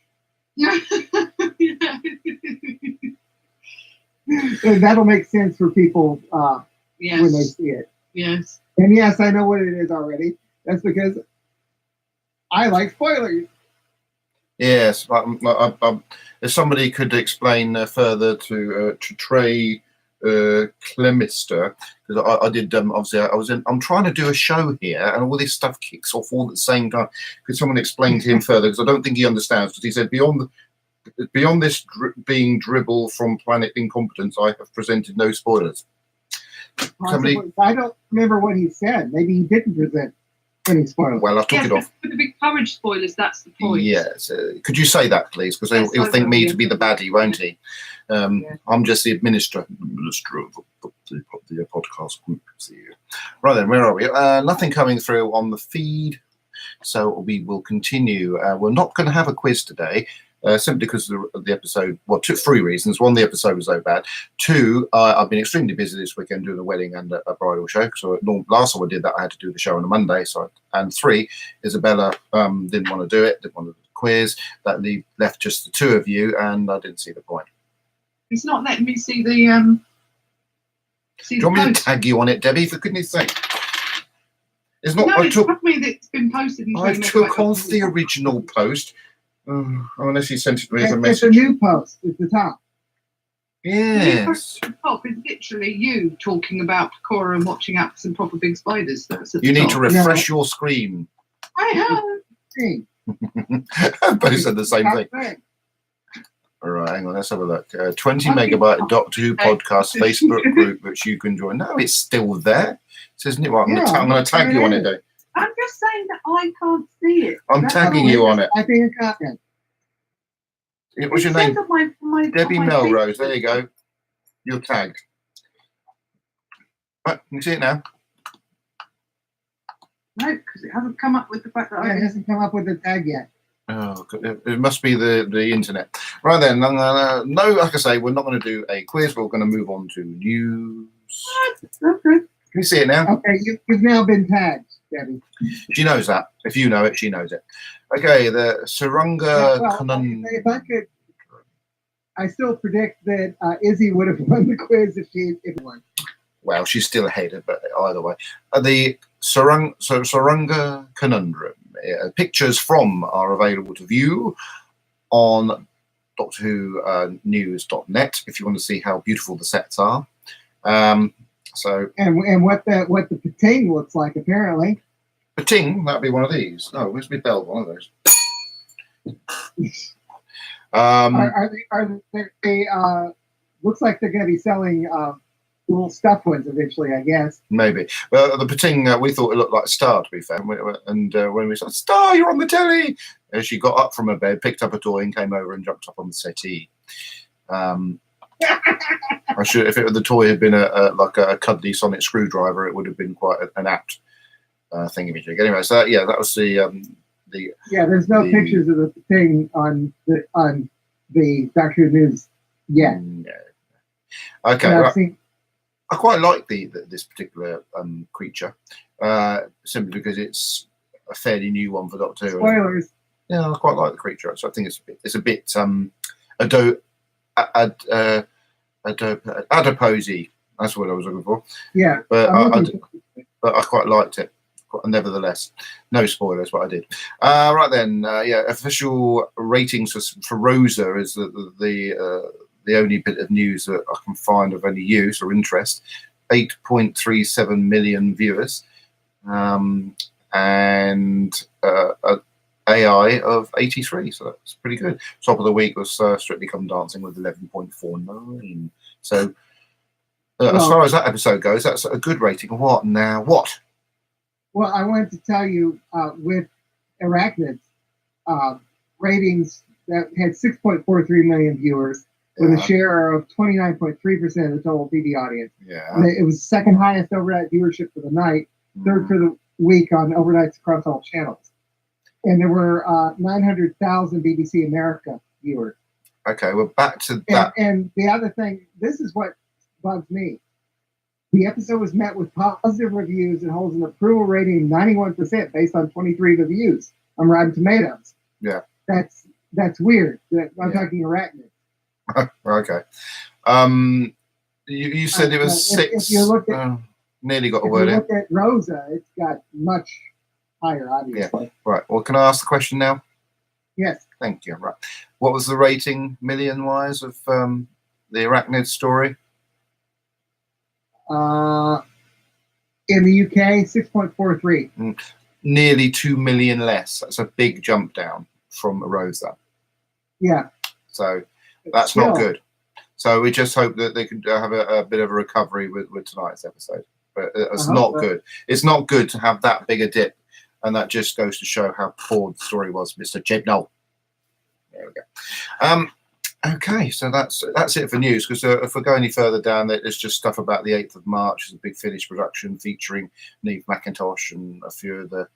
And that'll make sense for people when they Yes. see it. Yes. And yes, I know what it is already. That's because I like spoilers. Yes, if somebody could explain further to Trey Clemister, because I did obviously I'm trying to do a show here, and all this stuff kicks off all at the same time. Could someone explain to him further? Because I don't think he understands. Because he said beyond this being dribble from Planet Incompetence, I have presented no spoilers. Somebody, I don't remember what he said. Maybe he didn't present any spoilers. well, I took Yes, it off. for the big courage spoilers, that's the point. Yes. Could you say that, please? Because Yes, he'll I think will, me yeah. to be the baddie, won't he? Yeah. I'm just the administrator of the podcast group. Right then, where are we? Nothing coming through on the feed, so we will continue. We're not going to have a quiz today. Simply because of the episode, well, 3 reasons. 1, the episode was so bad. 2, I've been extremely busy this weekend doing a wedding and a bridal show. So last time I did that, I had to do the show on a Monday. And 3, Isabella didn't want to do it, didn't want to do the quiz. That left just the 2 of you, and I didn't see the point. It's not letting me see the Do you the want me to post. tag you on it, Debbie? For goodness sake. It's not. No, I it's took not me that's been posted. And I shown took everywhere. off the original post. Unless you sent it to me as a It's a message. new post at the top. Yes. The top is literally you talking about Cora and watching out for some proper big spiders. That's at You the need top. to refresh your screen. I Hey, Both said the same thing. top thing. All right, hang on, let's have a look. 20 Okay. megabyte Doctor Who podcast Facebook group, which you can join. No, it's still there. It says, "New." I'm Yeah, going to tag you on it, though. I'm just saying that I can't see it. I'm That's tagging all. you on it. I think a content. What's your It says name? on my Debbie on my Melrose. Facebook. There you go. You're tagged. Right, you see it now? No, because it hasn't come up with the fact that It I hasn't come up with a tag yet. Oh, it must be the internet. Right then, no, like I say, we're not going to do a quiz. We're going to move on to news. Okay. Can you see it now? Okay, you've now been tagged, Debbie. She knows that. If you know it, she knows it. Okay, the Saranga Well, Conundrum. if I could, I still predict that Izzy would have won the quiz if won. Well, she's still ahead, but either way. The Surunga Conundrum. Pictures from are available to view on Doctor Who News.net if you want to see how beautiful the sets are. And what the pating looks like apparently. Pating, that'd be one of these. No, where's my bell? One of those. Are they looks like they're going to be selling little stuffed ones eventually, I guess. Maybe. Well, the Pating, we thought it looked like a star, to be fair. And when we said, "Star, you're on the telly!" She got up from her bed, picked up a toy, and came over and jumped up on the settee. I should, if the toy had been like a cuddly sonic screwdriver, it would have been quite an apt thingamajig. Anyway, so yeah, that was the. There's no pictures of the thing on the Doctor Who News yet. Yeah. Okay, right. I quite like this particular creature, simply because it's a fairly new one for Doctor Who. Spoilers. Yeah, I quite like the creature. So I think it's a bit adiposy. That's what I was looking for. Yeah, but I quite liked it. Nevertheless, no spoilers, but I did. Right then, official ratings for Rosa is the only bit of news that I can find of any use or interest. 8.37 million viewers, and a AI of 83, so that's pretty good. Top of the week was Strictly Come Dancing with 11.49. So as far as that episode goes, that's a good rating. What now? What? Well, I wanted to tell you with Arachnids, ratings that had 6.43 million viewers with a share of 29.3% of the total TV audience. Yeah. And it was second highest overnight viewership for the night, third for the week on overnights across all channels. And there were 900,000 BBC America viewers. Okay, well, back to that. And the other thing, this is what bugs me. The episode was met with positive reviews and holds an approval rating of 91% based on 23 reviews on Rotten Tomatoes. Yeah. That's weird. I'm talking Arachnids. Okay. You said it was 6. If you look at, nearly got a word in. If you look at Rosa, it's got much higher, obviously. Yeah. Right. Well, can I ask the question now? Yes. Thank you. Right. What was the rating, million-wise, of the Arachnid story? In the UK, 6.43. Nearly 2 million less. That's a big jump down from Rosa. Yeah. So that's not good. So we just hope that they could have a bit of a recovery with tonight's episode. But it's not good. It's not good to have that big a dip. And that just goes to show how poor the story was, Mr. Chibnall. There we go. Okay, so that's it for news. Because if we go any further down, there's just stuff about the 8th of March. It's a big Finnish production featuring Neve McIntosh and a few of the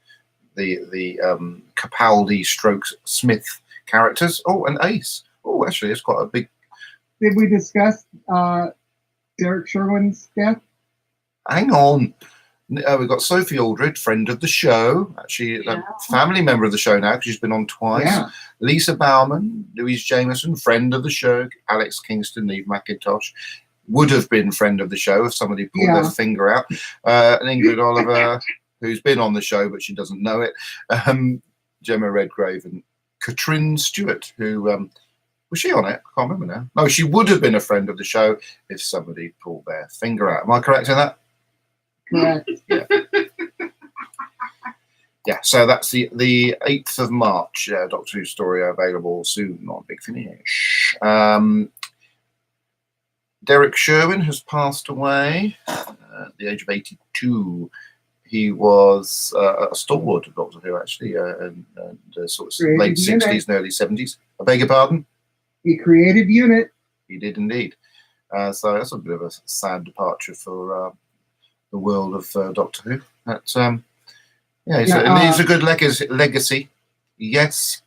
Capaldi / Smith characters. Oh, and Ace. Oh, actually, it's quite a big. Did we discuss Derek Sherwin's death? Hang on. We've got Sophie Aldred, friend of the show, actually a family member of the show now because she's been on twice. Yeah. Lisa Bauman, Louise Jameson, friend of the show. Alex Kingston, Neve McIntosh, would have been friend of the show if somebody pulled their finger out. And Ingrid Oliver, who's been on the show but she doesn't know it. Gemma Redgrave and Katrin Stewart, who was she on it? I can't remember now. No, she would have been a friend of the show if somebody pulled their finger out. Am I correct in that? Correct. Yeah, so that's the 8th of March. Doctor Who story available soon on Big Finish. Derek Sherwin has passed away at the age of 82. He was a stalwart of Doctor Who, actually, and sort of late 60s and early 70s. I beg your pardon? He created Unit. He did indeed. So that's a bit of a sad departure for the world of Doctor Who. But, it leaves a good legacy. Yes.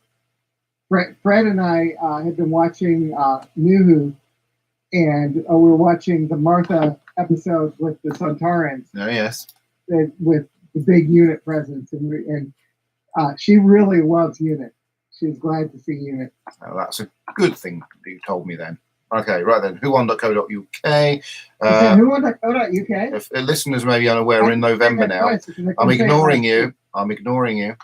Fred and I had been watching New Who, and we were watching the Martha episode with the Sontarans. Oh, yes. With the big Unit presence. And she really loves Unit. she was glad to see you. Now, that's a good thing that you told me then. Okay, right then. Whowon.co.uk. Whowon.co.uk. If listeners may be unaware, we're in November now. I'm ignoring you. I'm ignoring you.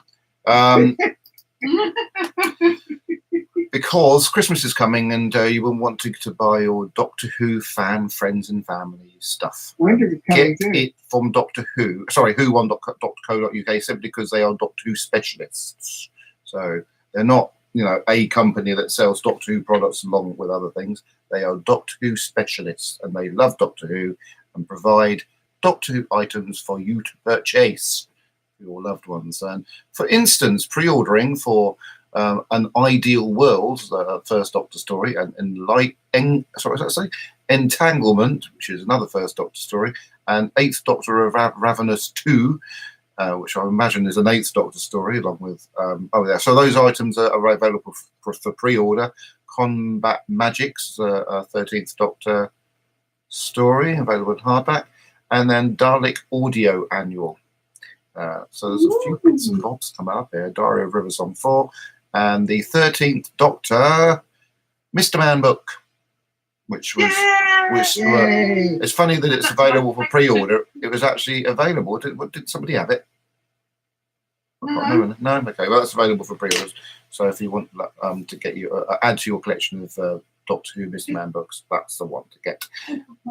Because Christmas is coming and you will want to buy your Doctor Who fan, friends and family stuff. Winter's coming Get too. it from Doctor Who. Sorry, whowon.co.uk simply because they are Doctor Who specialists. So they're not, a company that sells Doctor Who products along with other things. They are Doctor Who specialists and they love Doctor Who and provide Doctor Who items for you to purchase for your loved ones. And for instance, pre-ordering for An Ideal World, the first Doctor story, and Entanglement, which is another first Doctor story, and Eighth Doctor of Ravenous 2, which I imagine is an Eighth Doctor story, along with So those items are available for pre-order. Combat Magics, 13th Doctor story, available in hardback, and then Dalek Audio Annual. So there's a few bits and bobs coming up here. Diary of River Song 4, and the 13th Doctor Mr. Man book, which it's funny that it's available for pre-order. It was actually available. Did somebody have it? No. Okay, well, it's available for pre-orders. So if you want to get add to your collection of Doctor Who Mr. Man books, that's the one to get.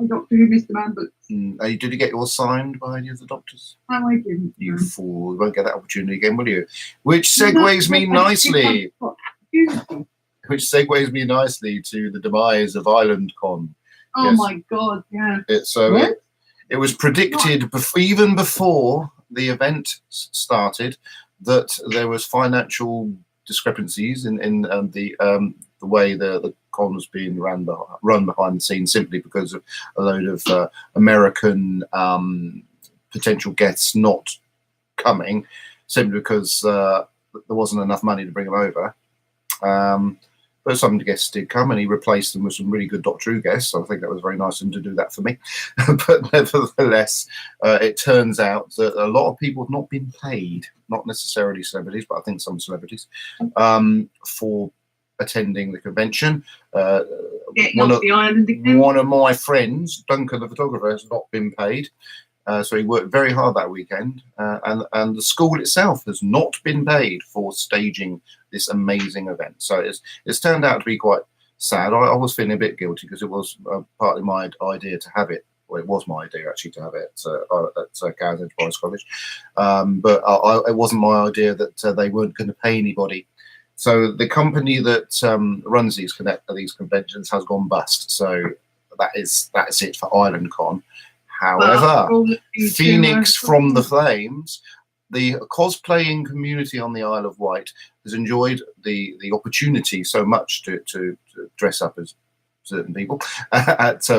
Doctor Who Mr. Man books. Did you get yours signed by any of the doctors? No, I didn't. You fool! You won't get that opportunity again, will you? Which segues me nicely. Which segues me nicely to the demise of Island Con. Oh my God! Yeah. It was predicted even before the event started that there was financial discrepancies in the way the con was being run behind the scenes, simply because of a load of American potential guests not coming, simply because there wasn't enough money to bring them over. But some guests did come, and he replaced them with some really good Doctor Who guests. So I think that was very nice of him to do that for me. But nevertheless, it turns out that a lot of people have not been paid, not necessarily celebrities, but I think some celebrities, for attending the convention. One of my friends, Duncan the photographer, has not been paid. So he worked very hard that weekend, and the school itself has not been paid for staging this amazing event. So it's turned out to be quite sad. I was feeling a bit guilty because it was partly my idea to have it. Well, it was my idea actually to have it at Cowes Enterprise College, but it wasn't my idea that they weren't going to pay anybody. So the company that runs these conventions has gone bust. So that's it for Island Con. However, Phoenix from the Flames, the cosplaying community on the Isle of Wight, has enjoyed the opportunity so much to dress up as certain people at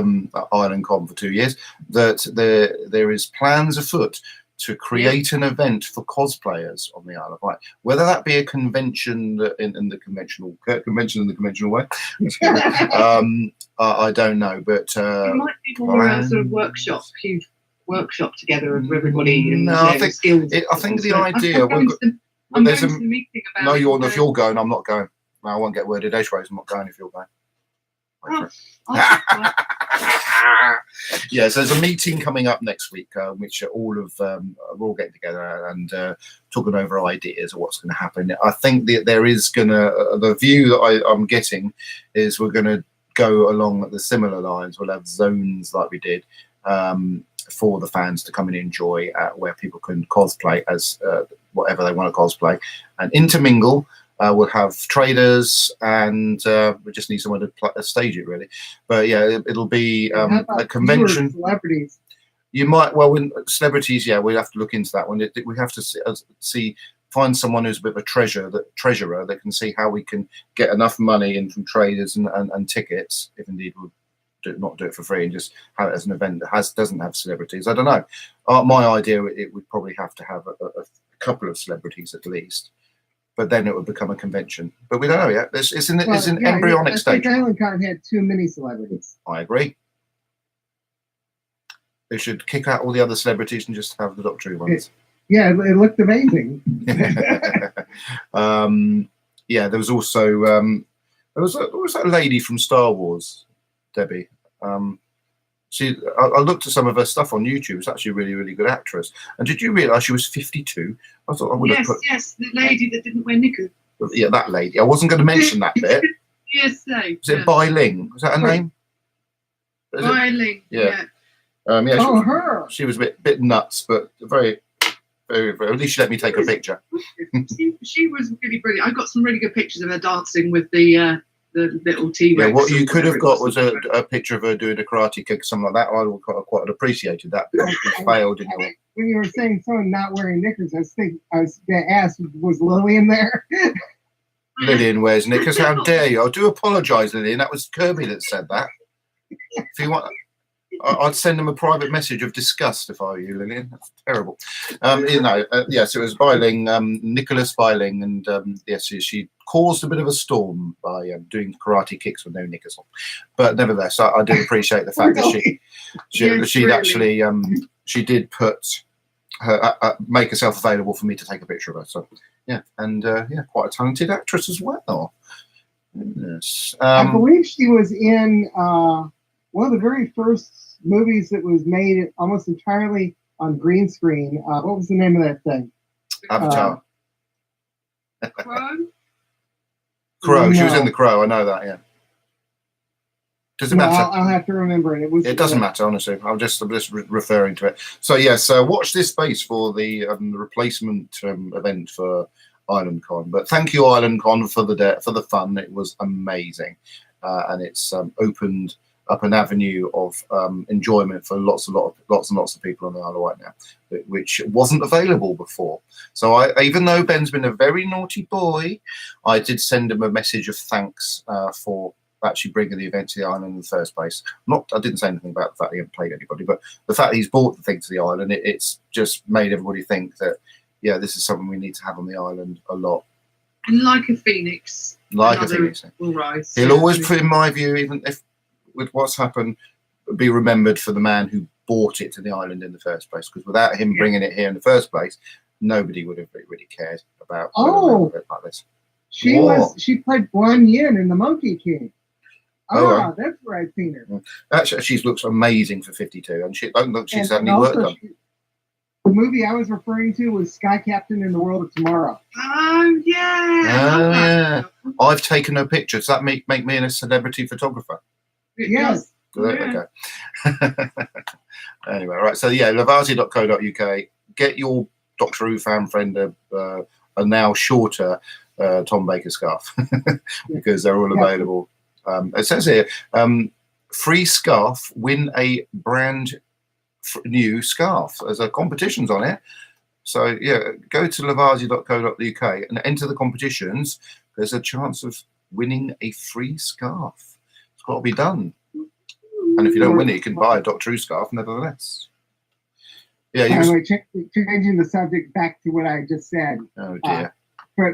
Island Con for 2 years that there is plans afoot to create an event for cosplayers on the Isle of Wight. Whether that be a convention in the conventional way, I don't know. But it might be more a sort of workshop, huge workshop together of everybody. And, I think the idea. I'm going to the meeting about. No, if you're going, I'm not going. No, I won't get worded edgeways. I'm not going if you're going. Yeah, so there's a meeting coming up next week, which we're all getting together and talking over ideas of what's going to happen. I think that there is the view that I'm getting is we're going to go along the similar lines. We'll have zones like we did for the fans to come and enjoy, where people can cosplay as whatever they want to cosplay and intermingle. We'll have traders, and we just need someone to stage it, really. But yeah, it'll be a convention. Celebrities. You might, when celebrities, yeah, we'll have to look into that one. We have to find someone who's a bit of a treasurer that can see how we can get enough money in from traders and tickets, if indeed we'll not do it for free and just have it as an event that doesn't have celebrities. I don't know. My idea, it would probably have to have a couple of celebrities at least. But then it would become a convention. But we don't know yet. It's in embryonic stage. Island Con had too many celebrities. I agree. They should kick out all the other celebrities and just have the Doctor Who ones. Yeah, it looked amazing. yeah, there was also there was that lady from Star Wars, Debbie. I looked at some of her stuff on YouTube. It's actually a really, really good actress. And did you realise she was 52? I thought I would have put. Yes, the lady that didn't wear knickers. Yeah, that lady. I wasn't going to mention that bit. Yes, Is it Bai Ling? Was that her name? Bai Ling. Yeah. Oh, her. She was a bit nuts, but very, very, very. At least she let me take a picture. She was really brilliant. I got some really good pictures of her dancing with the little T-Rex. Yeah, what you could have got was a picture of her doing a karate kick, something like that. I would quite appreciated that. But it failed. When you were saying someone not wearing knickers, I was going to ask, was Lillian there? Lillian wears knickers. How dare you? I do apologise, Lillian. That was Kirby that said that. If you want, I'd send them a private message of disgust if I were you, Lillian. That's terrible. Yes, it was Bai Ling, Nicholas Bai Ling, and yes, she caused a bit of a storm by doing karate kicks with no knickers on. But nevertheless, I did appreciate the fact that she'd actually she did put her make herself available for me to take a picture of her. So yeah, and quite a talented actress as well. Yes, I believe she was in one of the very first movies that was made almost entirely on green screen. What was the name of that thing? Avatar. Crow? Crow. She was No. in The Crow. I know that. Yeah. Does it No, matter? I'll have to remember it. It doesn't matter, honestly. I'm just referring to it. So yes, watch this space for the replacement event for Island Con. But thank you, Island Con, for the fun. It was amazing, and it's opened up an avenue of enjoyment for lots and lots of people on the Isle of Wight now, which wasn't available before. So even though Ben's been a very naughty boy, I did send him a message of thanks for actually bringing the event to the island in the first place. I didn't say anything about the fact he hadn't played anybody, but the fact that he's brought the thing to the island, it's just made everybody think that, yeah, this is something we need to have on the island a lot. And like a phoenix. Like a phoenix. Will rise. He'll always, in my view, even if with what's happened, be remembered for the man who bought it to the island in the first place. Because without him bringing it here in the first place, nobody would have really cared about it like this. She played Guan Yin in The Monkey King. Oh, that's where I've seen her. Actually, she looks amazing for 52, and she don't look she's had any work done. The movie I was referring to was Sky Captain in the World of Tomorrow. Oh yeah. I've taken her picture. Does that make me a celebrity photographer? Yes. Okay. Anyway, right. So yeah, lavazzi.co.uk. Get your Doctor Who fan friend a now shorter Tom Baker scarf because they're all available. It says here, free scarf, win a brand new scarf. There's a competitions on it. So yeah, go to lavazzi.co.uk and enter the competitions. There's a chance of winning a free scarf. It's got to be done. And if you don't win it, you can buy a Doctor Who scarf nevertheless. Yeah, changing the subject back to what I just said. Oh dear.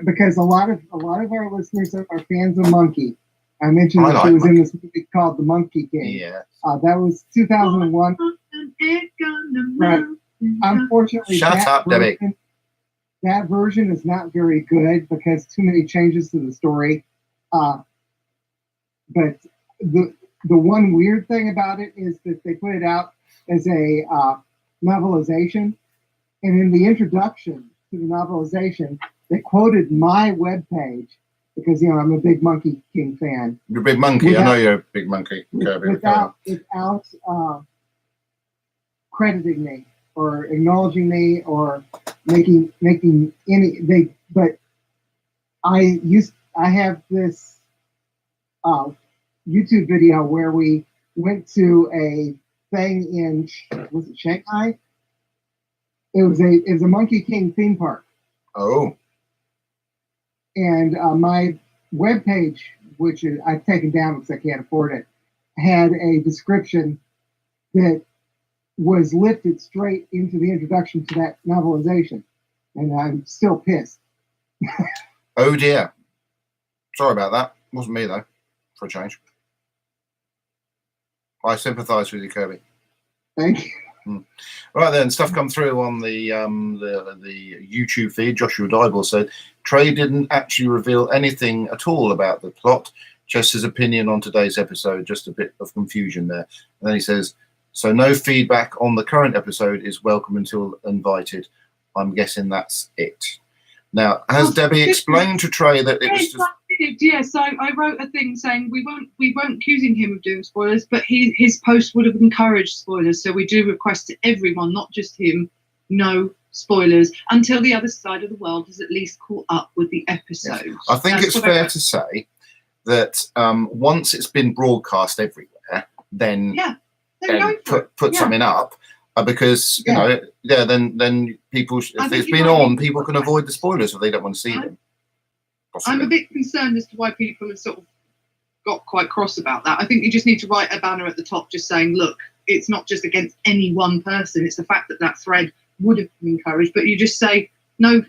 Because a lot of our listeners are fans of Monkey. I mentioned that she was in this movie called The Monkey King. Yeah. That was 2001. Right. Unfortunately, Shut up, Debbie. That version is not very good because too many changes to the story. But the one weird thing about it is that they put it out as a novelization, and in the introduction to the novelization, they quoted my webpage because I'm a big Monkey King fan. You're a big monkey. I know you're a big monkey. Without crediting me or acknowledging me or making any but I have this YouTube video where we went to a thing in Shanghai. It was a Monkey King theme park. Oh. And my webpage, which I've taken down because I can't afford it, had a description that was lifted straight into the introduction to that novelization. And I'm still pissed. Oh dear. Sorry about that. Wasn't me though, for a change. I sympathise with you, Kirby. Thank you. Right then, stuff come through on the YouTube feed. Joshua Dybel said Trey didn't actually reveal anything at all about the plot, just his opinion on today's episode. Just a bit of confusion there. And then he says, so no feedback on the current episode is welcome until invited. I'm guessing that's it. Now, has Debbie explained to Trey that it was Yes, just... I did. Yes, I wrote a thing saying we weren't accusing him of doing spoilers, but his post would have encouraged spoilers. So we do request to everyone, not just him, no spoilers until the other side of the world is at least caught up with the episode. Yes. I think it's fair to say that once it's been broadcast everywhere, then put something up. Because then people, if it's been on, people can avoid the spoilers if they don't want to see them. Possibly. I'm a bit concerned as to why people have sort of got quite cross about that. I think you just need to write a banner at the top just saying, look, it's not just against any one person. It's the fact that that thread would have been encouraged. But you just say, no,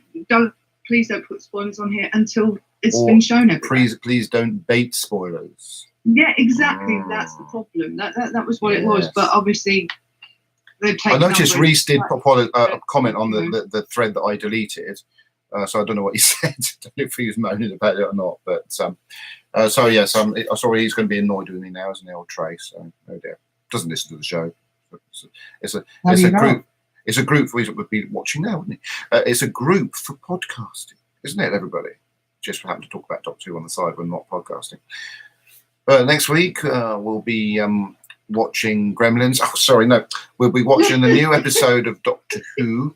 please don't put spoilers on here until it's been shown everywhere. Please don't bait spoilers. Yeah, exactly. That's the problem. That was what it was. But obviously... I noticed Reese did a comment on the thread that I deleted, so I don't know what he said. I don't know if he was moaning about it or not. But so yes, I'm sorry, he's going to be annoyed with me now, isn't he, old Trey? So no dear, doesn't listen to the show. It's a group. It's a group we would be watching now, wouldn't he? It's a group for podcasting, isn't it? Everybody just happen to talk about Doctor Who on the side when not podcasting. Next week we'll be. Watching Gremlins. Oh, sorry, no. We'll be watching a new episode of Doctor Who.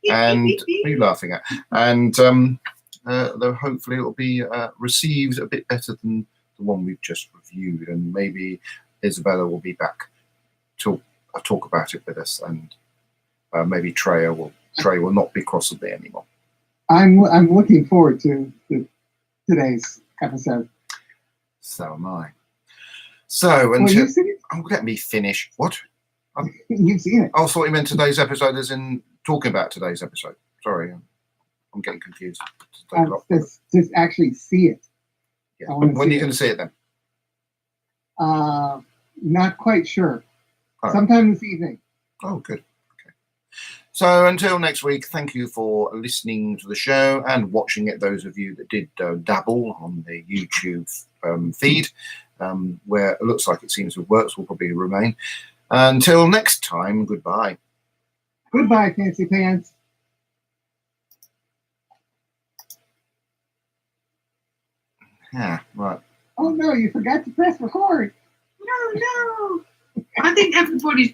And what are you laughing at? And though hopefully it will be received a bit better than the one we've just reviewed. And maybe Isabella will be back to talk about it with us. And maybe Trey will not be cross with me anymore. I'm looking forward to today's episode. So am I. So until let me finish. What? You've seen it. I thought you meant today's episode as in talking about today's episode. Sorry, I'm getting confused. Just actually see it. Yeah. When are you going to see it then? Not quite sure. Right. Sometime this evening. Oh, good. Okay. So until next week, thank you for listening to the show and watching it. Those of you that did dabble on the YouTube feed. Where it looks like it seems to work, will probably remain. Until next time, goodbye. Goodbye, Fancy Pants. Yeah, right. Oh no, you forgot to press record. No. I think everybody's